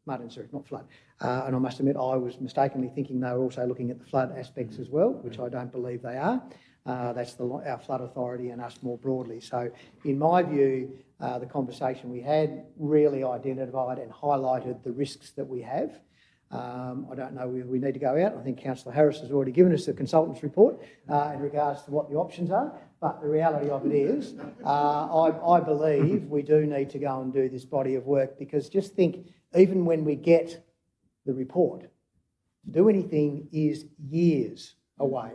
mud and sewage, not flood. And I must admit, I was mistakenly thinking they were also looking at the flood aspects as well, which I don't believe they are. That's our flood authority and us more broadly. So in my view, the conversation we had really identified and highlighted the risks that we have. I don't know whether we need to go out. I think Councillor Harris has already given us the consultant's report in regards to what the options are. But the reality of it is, I believe we do need to go and do this body of work, because just think, even when we get the report, to do anything is years away.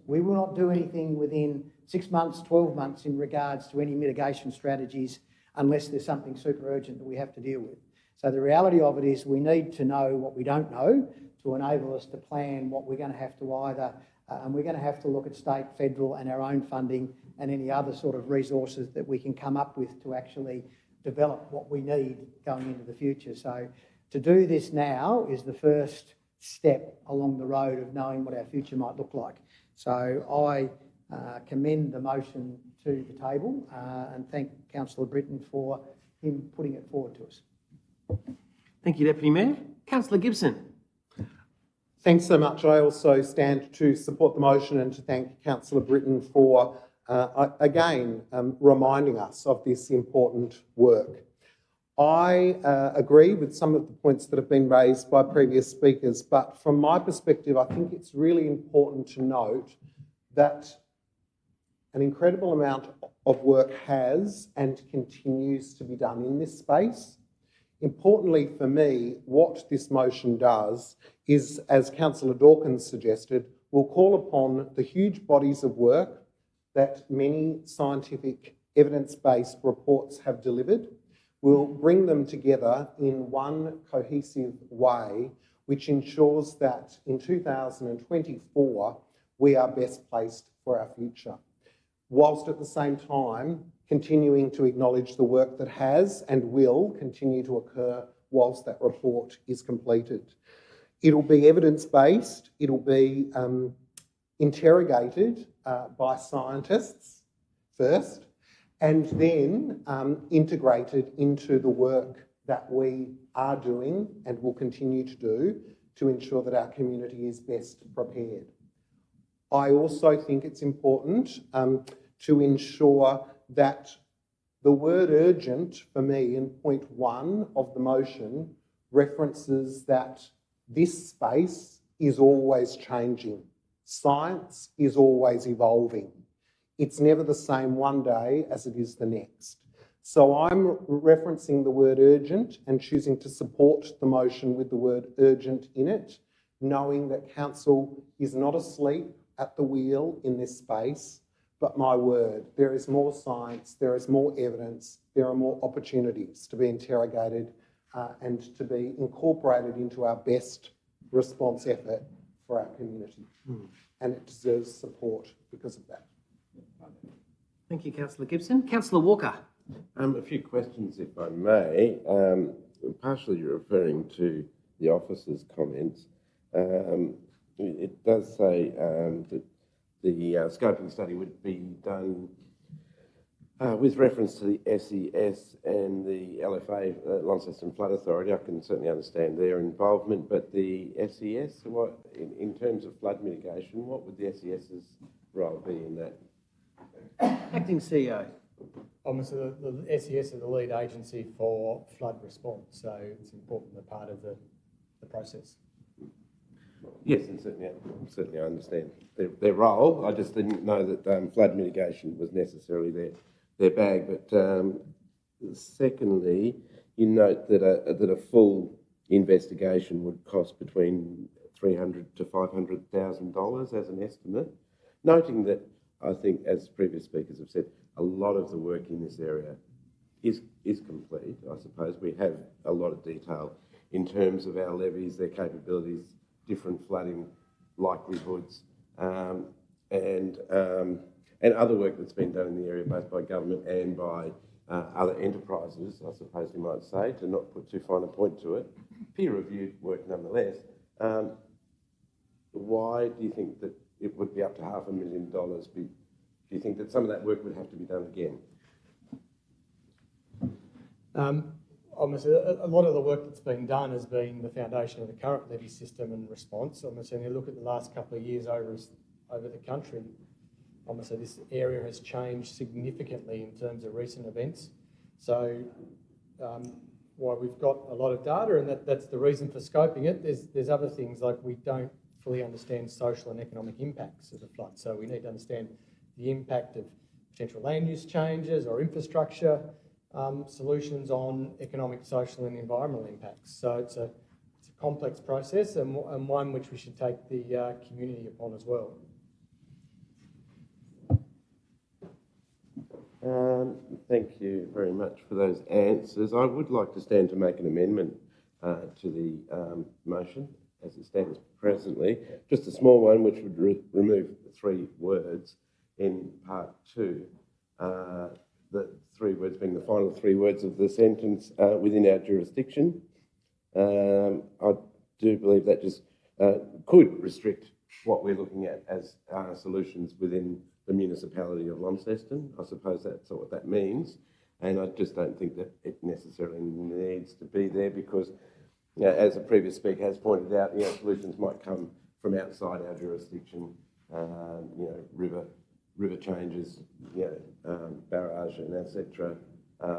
We will not do anything within 6 months, 12 months in regards to any mitigation strategies unless there's something super urgent that we have to deal with. So the reality of it is we need to know what we don't know to enable us to plan what we're going to have to either, and we're going to have to look at state, federal and our own funding and any other sort of resources that we can come up with to actually develop what we need going into the future. So to do this now is the first step along the road of knowing what our future might look like. So I commend the motion to the table and thank Councillor Britton for him putting it forward to us. Thank you, Deputy Mayor. Councillor Gibson. Thanks so much. I also stand to support the motion and to thank Councillor Britton for, again, reminding us of this important work. I agree with some of the points that have been raised by previous speakers, but from my perspective, I think it's really important to note that an incredible amount of work has and continues to be done in this space. Importantly for me, what this motion does is, as Councillor Dawkins suggested, will call upon the huge bodies of work that many scientific evidence-based reports have delivered. We'll bring them together in one cohesive way, which ensures that in 2024, we are best placed for our future, whilst at the same time continuing to acknowledge the work that has and will continue to occur whilst that report is completed. It'll be evidence-based, it'll be interrogated by scientists first, and then integrated into the work that we are doing and will continue to do to ensure that our community is best prepared. I also think it's important to ensure that the word urgent for me in point 1 of the motion references that this space is always changing. Science is always evolving. It's never the same one day as it is the next. So I'm referencing the word urgent and choosing to support the motion with the word urgent in it, knowing that Council is not asleep at the wheel in this space, but my word, there is more science, there is more evidence, there are more opportunities to be interrogated and to be incorporated into our best response effort for our community. And it deserves support because of that. Thank you, Councillor Gibson. Councillor Walker. A few questions, if I may. Partially referring to the officer's comments. It does say that the scoping study would be done with reference to the SES and the LFA, Launceston Flood Authority. I can certainly understand their involvement, but the SES, what, in terms of flood mitigation, what would the SES's role be in that? Acting CEO. Obviously, the SES is the lead agency for flood response, so it's an important part of the process. Yes, and certainly I understand their role. I just didn't know that flood mitigation was necessarily their bag. But secondly, you note that a full investigation would cost between $300,000 to $500,000 as an estimate, noting that I think, as previous speakers have said, a lot of the work in this area is complete. I suppose we have a lot of detail in terms of our levees, their capabilities, different flooding likelihoods, and other work that's been done in the area, both by government and by other enterprises, I suppose you might say, to not put too fine a point to it. Peer-reviewed work nonetheless. Why do you think that it would be up to $500,000? Do you think that some of that work would have to be done again? Obviously, a lot of the work that's been done has been the foundation of the current levy system and response. Obviously, when you look at the last couple of years over the country, obviously this area has changed significantly in terms of recent events. So while we've got a lot of data, and that's the reason for scoping it, there's other things like we don't fully understand social and economic impacts of the flood. So we need to understand the impact of potential land use changes or infrastructure solutions on economic, social and environmental impacts. So it's a complex process and one which we should take the community upon as well. Thank you very much for those answers. I would like to stand to make an amendment to the motion as it stands presently. Just a small one which would remove 3 words in part 2. The 3 words being the final 3 words of the sentence, within our jurisdiction. I do believe that just could restrict what we're looking at as solutions within the municipality of Launceston. I suppose that's what that means. And I just don't think that it necessarily needs to be there because, as a previous speaker has pointed out, solutions might come from outside our jurisdiction, river changes, barrage and etc.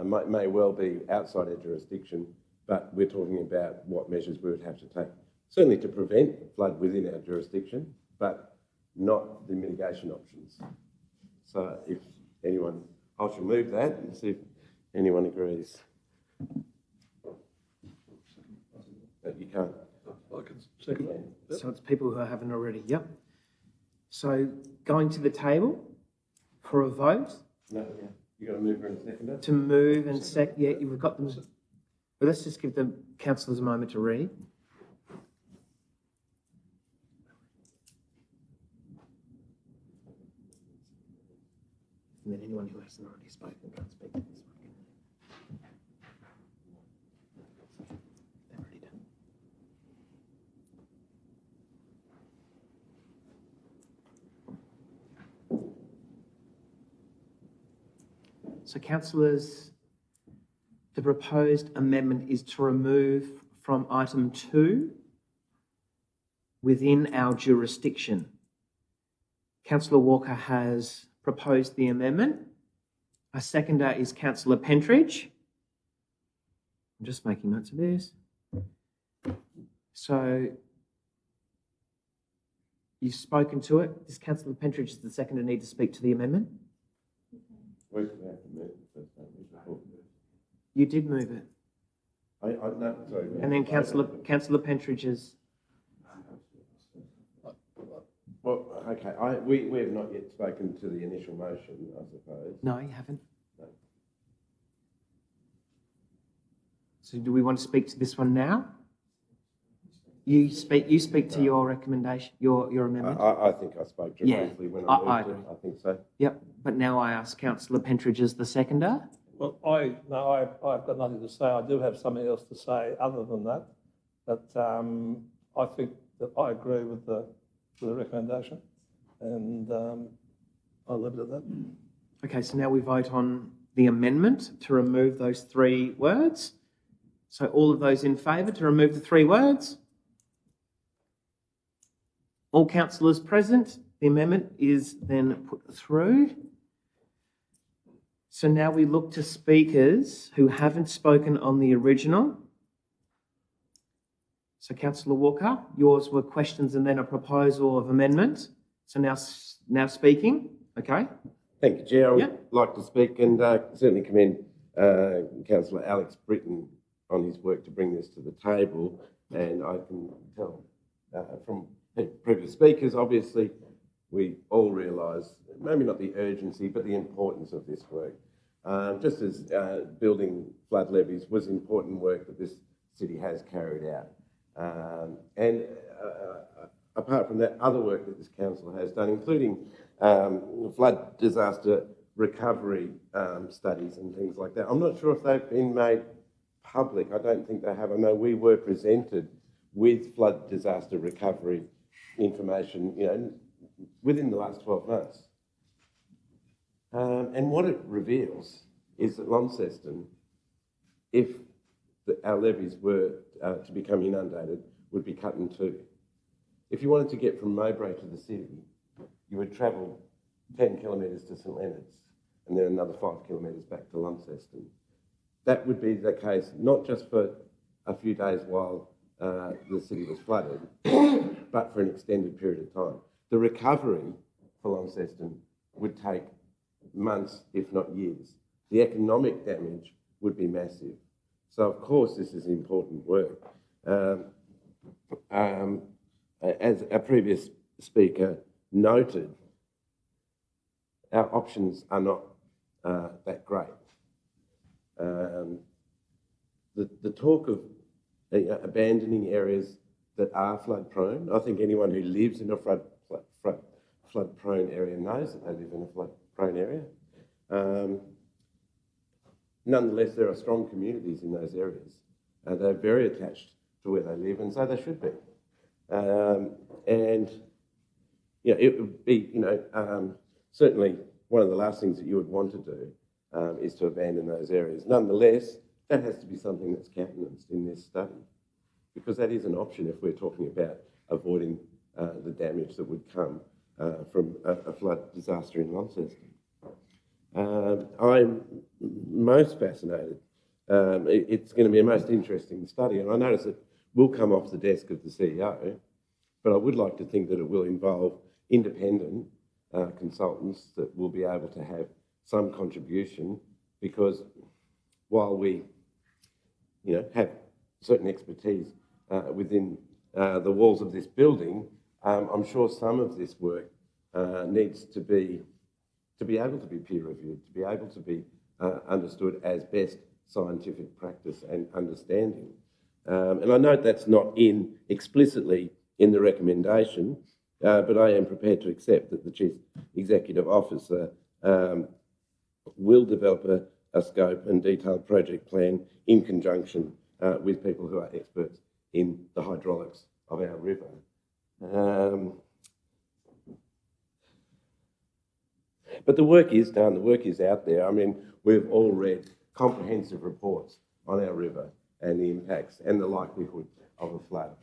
May well be outside our jurisdiction, but we're talking about what measures we would have to take, certainly to prevent flood within our jurisdiction, but not the mitigation options. So if anyone, I shall move that and see if anyone agrees. But you can't. I can second that. Yep. So it's people who haven't already. Yep. So going to the table for a vote. No, yeah. You got to move and second. To move and yeah, you've got them. But let's just give the councillors a moment to read. And then anyone who hasn't already spoken can't speak to this one. They're already done. So, councillors, the proposed amendment is to remove from item 2 within our jurisdiction. Councillor Walker has proposed the amendment. A seconder is Councillor Pentridge. I'm just making notes of this. So you've spoken to it. Does Councillor Pentridge as the seconder need to speak to the amendment? You did move it. No, sorry. And then Councillor Pentridge is... Well, okay. We have not yet spoken to the initial motion, I suppose. No, you haven't. No. So do we want to speak to this one now? You speak to your recommendation, your amendment? I think I spoke to it briefly when I moved it. I think so. Yep, but now I ask Councillor Pentridge as the seconder. Well, I've got nothing to say. I do have something else to say other than that. But I think that I agree with the recommendation, and I'll leave it at that. Okay, so now we vote on the amendment to remove those 3 words. So all of those in favour to remove the 3 words? All councillors present. The amendment is then put through. So now we look to speakers who haven't spoken on the original. So Councillor Walker, yours were questions and then a proposal of amendment. So now speaking, okay? Thank you, Chair. I would like to speak and certainly commend Councillor Alex Britton on his work to bring this to the table. And I can tell from previous speakers, obviously, we all realise, maybe not the urgency, but the importance of this work. Just as building flood levies was important work that this city has carried out. And apart from that, other work that this council has done, including flood disaster recovery studies and things like that. I'm not sure if they've been made public. I don't think they have. I know we were presented with flood disaster recovery information, within the last 12 months. And what it reveals is that Launceston, if our levies were to become inundated, would be cut in 2. If you wanted to get from Mowbray to the city, you would travel 10 kilometres to St Leonard's and then another 5 kilometres back to Launceston. That would be the case not just for a few days while the city was flooded, but for an extended period of time. The recovery for Launceston would take months, if not years. The economic damage would be massive. So, of course, this is important work. As a previous speaker noted, our options are not that great. The talk of abandoning areas that are flood prone, I think anyone who lives in a flood prone area knows that they live in a flood prone area. Nonetheless, there are strong communities in those areas. They're very attached to where they live, and so they should be. And it would be, certainly one of the last things that you would want to do is to abandon those areas. Nonetheless, that has to be something that's countenanced in this study, because that is an option if we're talking about avoiding the damage that would come from a flood disaster in Launceston. I'm most fascinated. It's going to be a most interesting study, and I notice it will come off the desk of the CEO, but I would like to think that it will involve independent consultants that will be able to have some contribution, because while we have certain expertise within the walls of this building, I'm sure some of this work needs to be able to be peer reviewed, to be able to be understood as best scientific practice and understanding. And I note that's not explicitly in the recommendation, but I am prepared to accept that the Chief Executive Officer will develop a scope and detailed project plan in conjunction with people who are experts in the hydraulics of our river. But the work is done, the work is out there. I mean, we've all read comprehensive reports on our river and the impacts and the likelihood of a flood.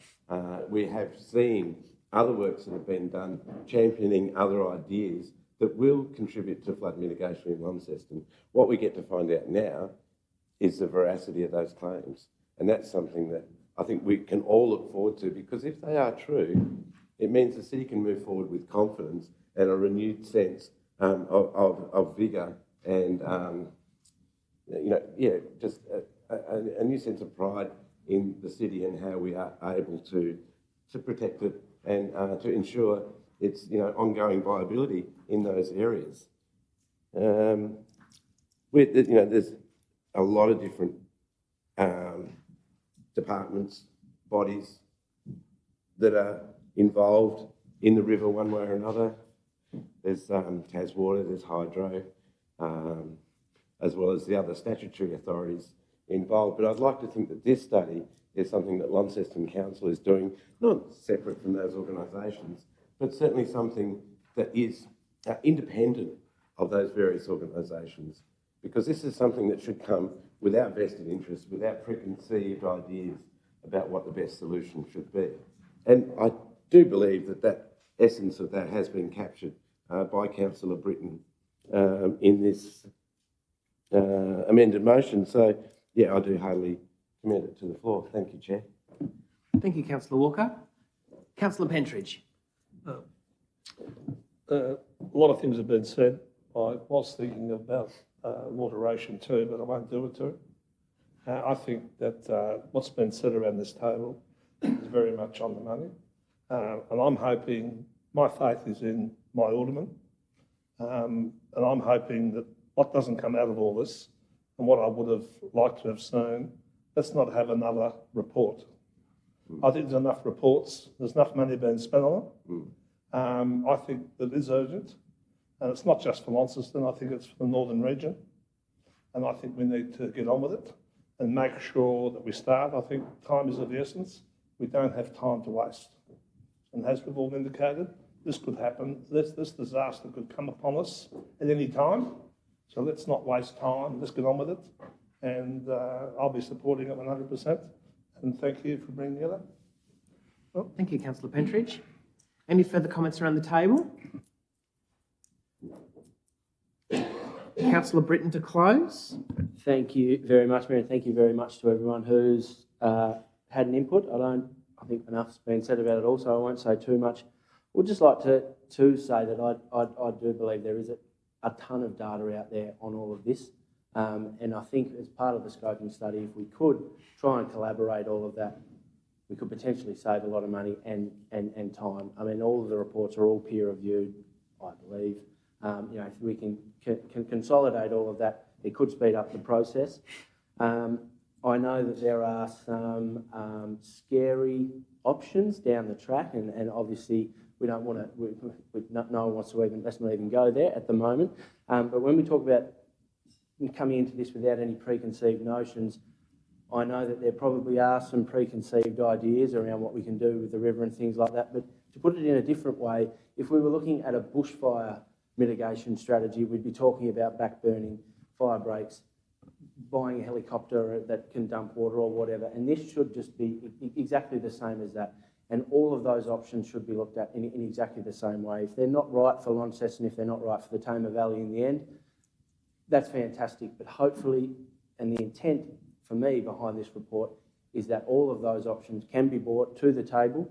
We have seen other works that have been done championing other ideas that will contribute to flood mitigation in Launceston. What we get to find out now is the veracity of those claims. And that's something that I think we can all look forward to, because if they are true, it means the city can move forward with confidence and a renewed sense of vigour and, just a new sense of pride in the city and how we are able to protect it and to ensure its ongoing viability in those areas. There's a lot of different departments, bodies that are involved in the river one way or another. There's Taswater, there's Hydro, as well as the other statutory authorities involved. But I'd like to think that this study is something that Launceston Council is doing, not separate from those organisations, but certainly something that is independent of those various organisations, because this is something that should come without vested interest, without preconceived ideas about what the best solution should be. And I do believe that that essence of that has been captured by Councillor Britton in this amended motion. So, yeah, I do wholly commend it to the floor. Thank you, Chair. Thank you, Councillor Walker. Councillor Pentridge. A lot of things have been said. I was thinking about wateration too, but I won't do it to it. I think that what's been said around this table is very much on the money. And I'm hoping, my faith is in my alderman, and I'm hoping that what doesn't come out of all this, and what I would have liked to have seen, let's not have another report. I think there's enough reports, there's enough money being spent on it. I think that is urgent, and it's not just for Launceston, I think it's for the northern region, and I think we need to get on with it and make sure that we start. I think time is of the essence. We don't have time to waste. And as we've all indicated, this could happen, this disaster could come upon us at any time, so let's not waste time, let's get on with it, and I'll be supporting it 100%, and thank you for bringing it up. Well, thank you, Councillor Pentridge. Any further comments around the table? Councillor Britton to close. Thank you very much, Mayor, and thank you very much to everyone who's had an input. I think enough's been said about it all, so I won't say too much. I would just like to say that I do believe there is a ton of data out there on all of this, and I think as part of the scoping study, if we could try and collaborate all of that, we could potentially save a lot of money and time. I mean, all of the reports are all peer-reviewed, I believe. You know, if we can consolidate all of that, it could speed up the process. I know that there are some scary options down the track, and obviously we don't want to. No one wants to even. Let's not even go there at the moment. But when we talk about coming into this without any preconceived notions, I know that there probably are some preconceived ideas around what we can do with the river and things like that. But to put it in a different way, if we were looking at a bushfire mitigation strategy, we'd be talking about backburning, fire breaks, buying a helicopter that can dump water or whatever, and this should just be exactly the same as that. And all of those options should be looked at in exactly the same way. If they're not right for Launceston, if they're not right for the Tamar Valley in the end, that's fantastic. But hopefully, and the intent for me behind this report is that all of those options can be brought to the table,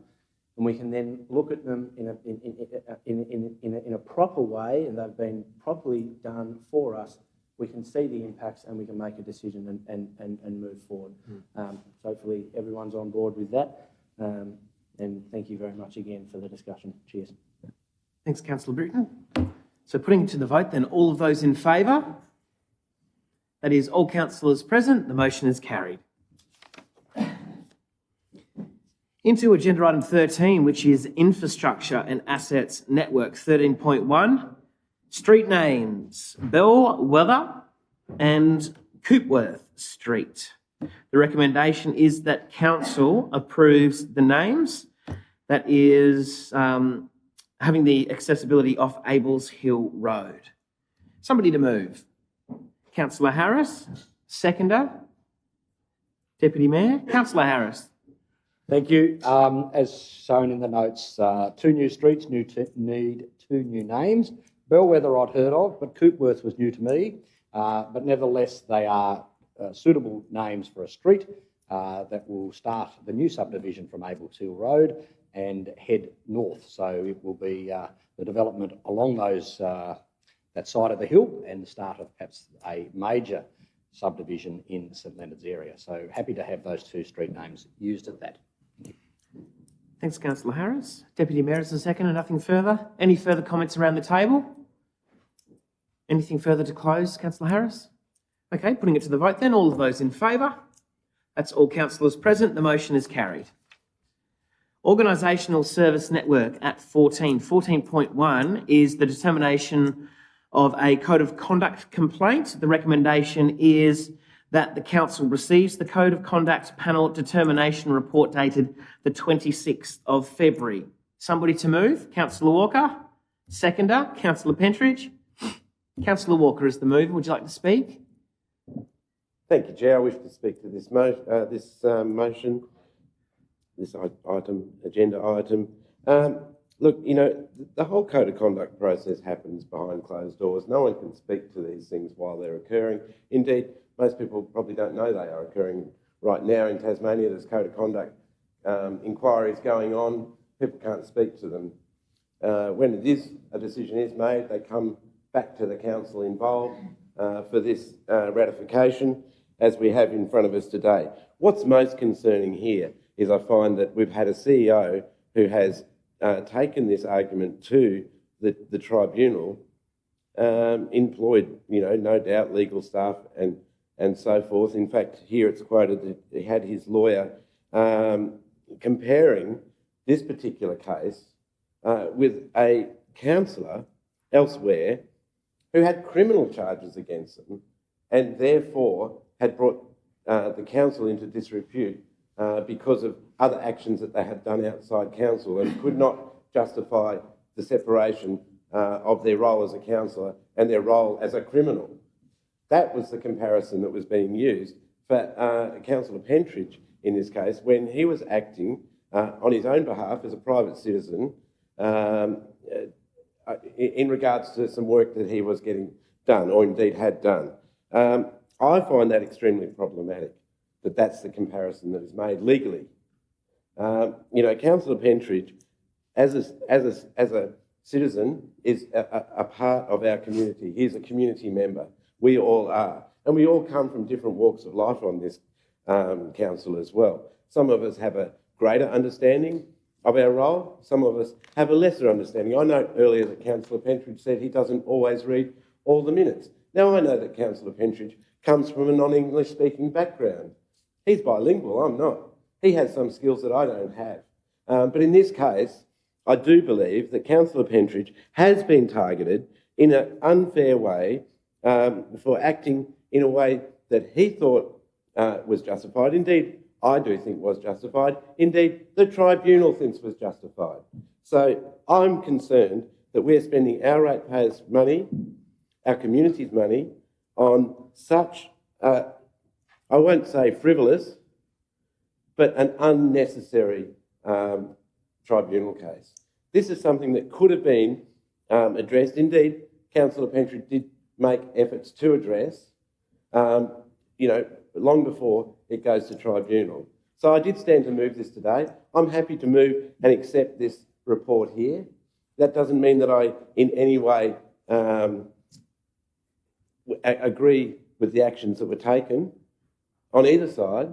and we can then look at them in a proper way, and they've been properly done for us. We can see the impacts and we can make a decision and move forward. So hopefully everyone's on board with that. And thank you very much again for the discussion. Cheers. Thanks, Councillor Britton. So putting it to the vote then, all of those in favour? That is all councillors present. The motion is carried. Into agenda item 13, which is Infrastructure and Assets Network 13.1. Street names, Bellwether and Coopworth Street. The recommendation is that council approves the names. That is having the accessibility off Abels Hill Road. Somebody to move. Councillor Harris, seconder. Deputy Mayor, Councillor Harris. Thank you. As shown in the notes, 2 new streets need 2 new names. Bellwether I'd heard of, but Coopworth was new to me. But nevertheless, they are suitable names for a street that will start the new subdivision from Abels Hill Road and head north. So it will be the development along those that side of the hill and the start of perhaps a major subdivision in St Leonard's area. So happy to have those 2 street names used at that. Thanks, Councillor Harris. Deputy Mayor is the second and nothing further. Any further comments around the table? Anything further to close, Councillor Harris? Okay, putting it to the vote then. All of those in favour? That's all councillors present. The motion is carried. Organisational Service Network at 14. 14.1 is the determination of a code of conduct complaint. The recommendation is that the council receives the code of conduct panel determination report dated the 26th of February. Somebody to move? Councillor Walker. Seconder, Councillor Pentridge. Councillor Walker is the mover. Would you like to speak? Thank you, Chair. I wish to speak to this motion, this agenda item. Look, you know, the whole code of conduct process happens behind closed doors. No one can speak to these things while they're occurring. Indeed, most people probably don't know they are occurring right now in Tasmania. There's code of conduct inquiries going on. People can't speak to them. When a decision is made, they come back to the council involved for this ratification, as we have in front of us today. What's most concerning here is I find that we've had a CEO who has taken this argument to the tribunal, employed, you know, no doubt legal staff and so forth. In fact, here it's quoted that he had his lawyer comparing this particular case with a councillor elsewhere who had criminal charges against them and therefore had brought the council into disrepute because of other actions that they had done outside council and could not justify the separation of their role as a councillor and their role as a criminal. That was the comparison that was being used for Councillor Pentridge in this case when he was acting on his own behalf as a private citizen in regards to some work that he was getting done or indeed had done. I find that extremely problematic, that that's the comparison that is made legally. You know, Councillor Pentridge, as a citizen, is a part of our community. He's a community member. We all are. And we all come from different walks of life on this council as well. Some of us have a greater understanding of our role. Some of us have a lesser understanding. I know earlier that Councillor Pentridge said he doesn't always read all the minutes. Now, I know that Councillor Pentridge comes from a non-English speaking background. He's bilingual, I'm not. He has some skills that I don't have. But in this case, I do believe that Councillor Pentridge has been targeted in an unfair way for acting in a way that he thought was justified. Indeed, I do think was justified. Indeed, the tribunal thinks was justified. So I'm concerned that we're spending our ratepayers' money, our community's money, on such, I won't say frivolous, but an unnecessary tribunal case. This is something that could have been addressed. Indeed, Councillor Pentridge did make efforts to address, you know, long before it goes to tribunal. So I did stand to move this today. I'm happy to move and accept this report here. That doesn't mean that I in any way agree with the actions that were taken on either side,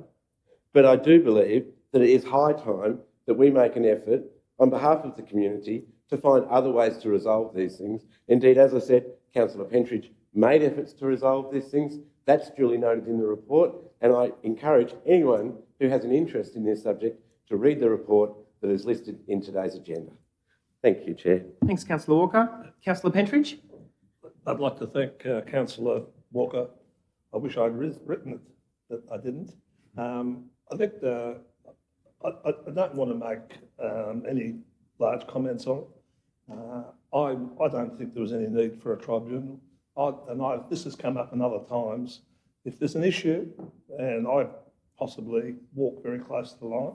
but I do believe that it is high time that we make an effort on behalf of the community to find other ways to resolve these things. Indeed, as I said, Councillor Pentridge made efforts to resolve these things. That's duly noted in the report, and I encourage anyone who has an interest in this subject to read the report that is listed in today's agenda. Thank you, Chair. Thanks, Councillor Walker. Councillor Pentridge? I'd like to thank Councillor Walker. I wish I'd written it, but I didn't. I think I don't want to make any large comments on it. I don't think there was any need for a tribunal. This has come up in other times. If there's an issue, and I possibly walk very close to the line,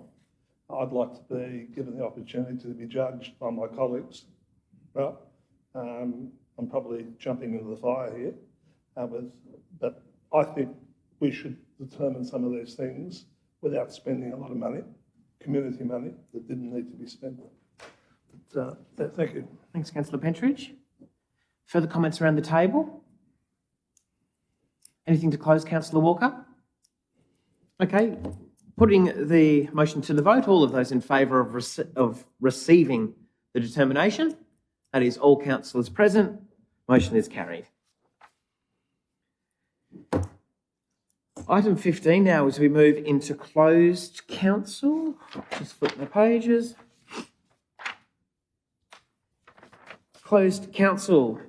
I'd like to be given the opportunity to be judged by my colleagues. Well, I'm probably jumping into the fire here, but I think we should determine some of these things without spending a lot of money, community money, that didn't need to be spent. But, thank you. Thanks, Councillor Pentridge. Further comments around the table? Anything to close, Councillor Walker? Okay, putting the motion to the vote, all of those in favour of receiving the determination, that is all councillors present, motion is carried. Item 15 now as we move into closed council. Just flip the pages. Closed council.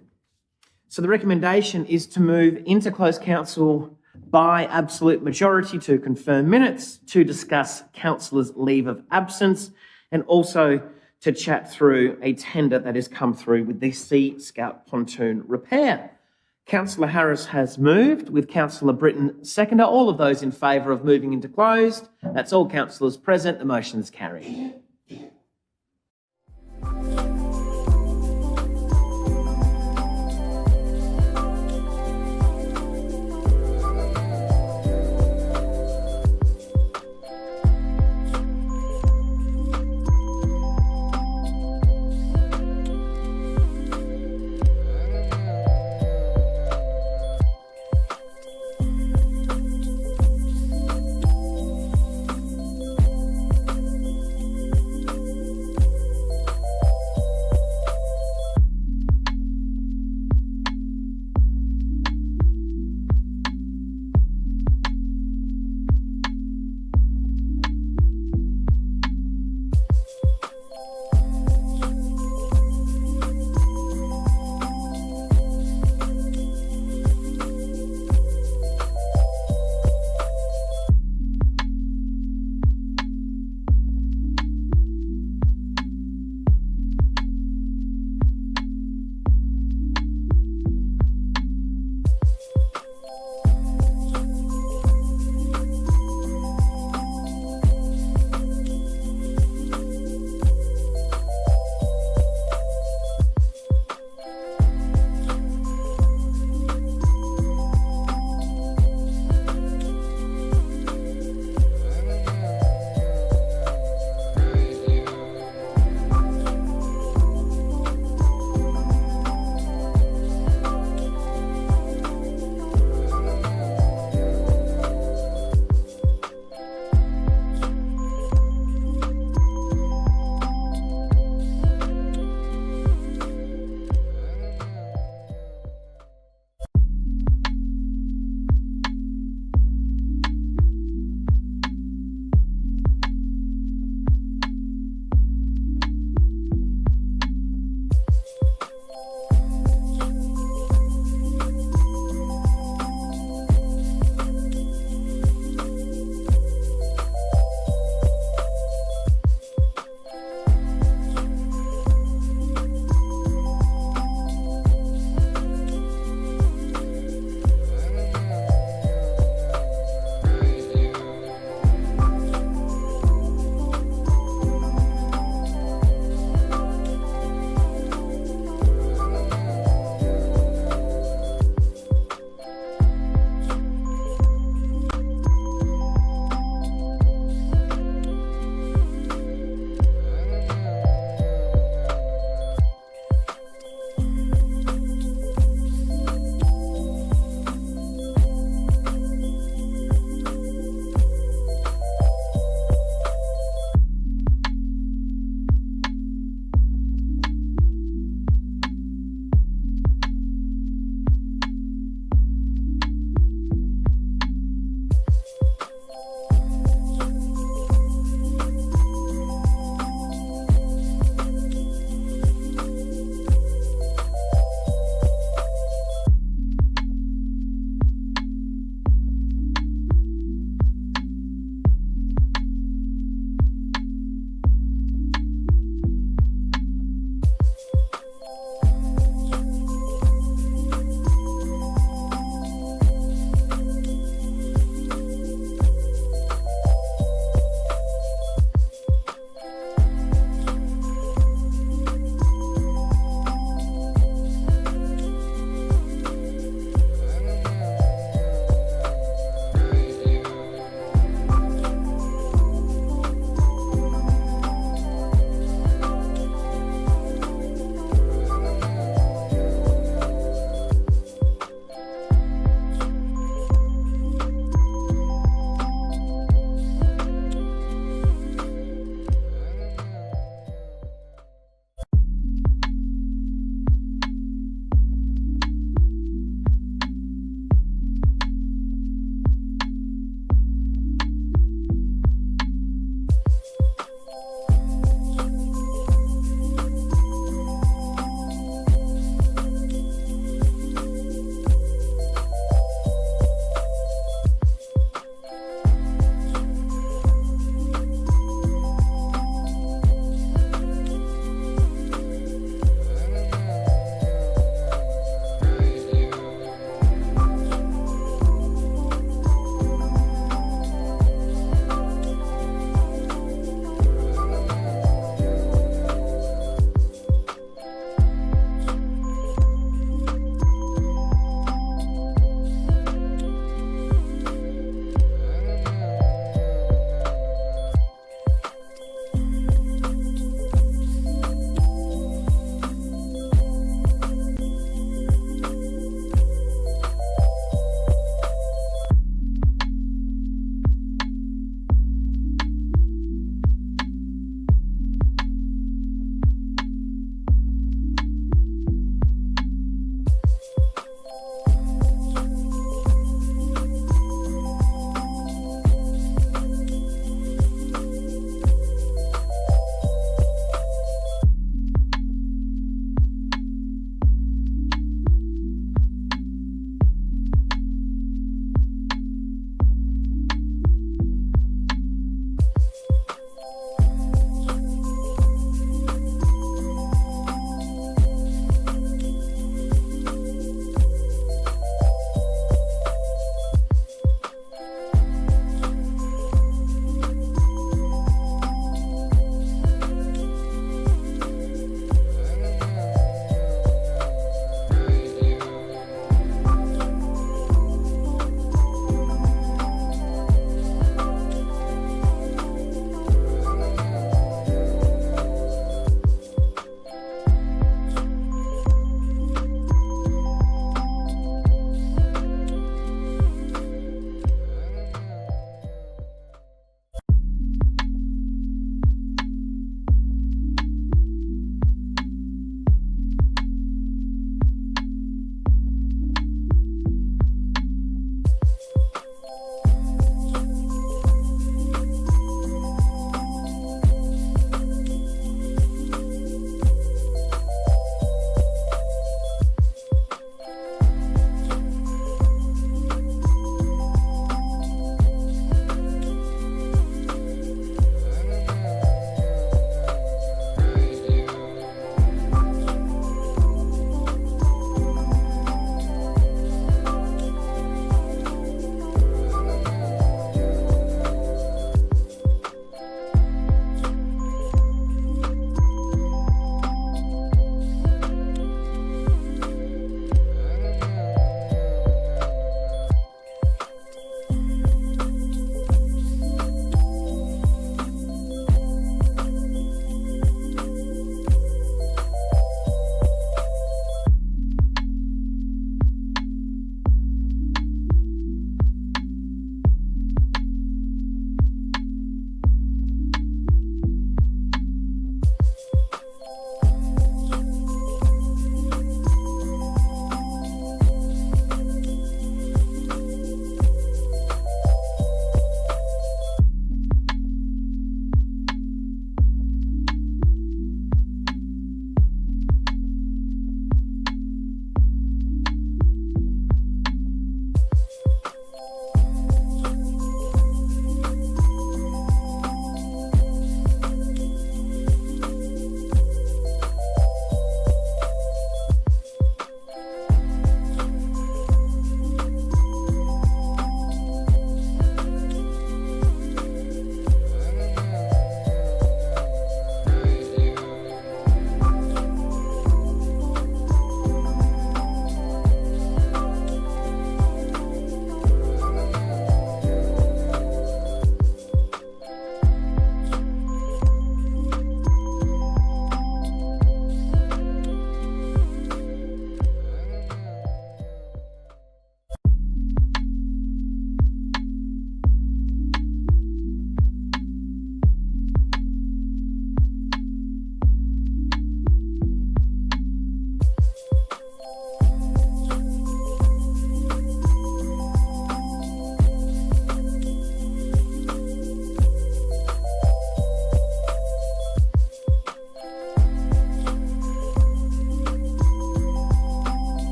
So the recommendation is to move into closed council by absolute majority to confirm minutes, to discuss councillors' leave of absence, and also to chat through a tender that has come through with the Sea Scout pontoon repair. Councillor Harris has moved, with Councillor Britton seconder. All of those in favour of moving into closed? That's all councillors present. The motion is carried.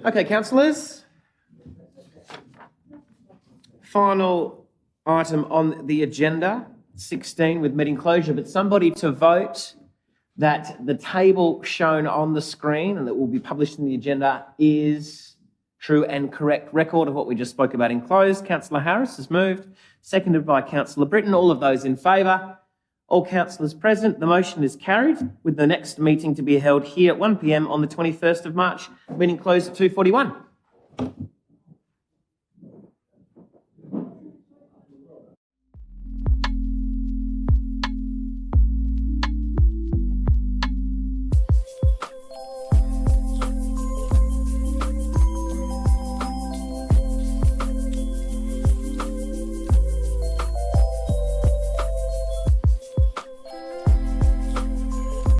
Okay, councillors. Final item on the agenda, 16, with meeting closure, but somebody to vote that the table shown on the screen and that will be published in the agenda is true and correct record of what we just spoke about in close. Councillor Harris has moved, seconded by Councillor Britton. All of those in favour? All councillors present. The motion is carried, with the next meeting to be held here at 1 p.m. on the 21st of March. Meeting closed at 2:41.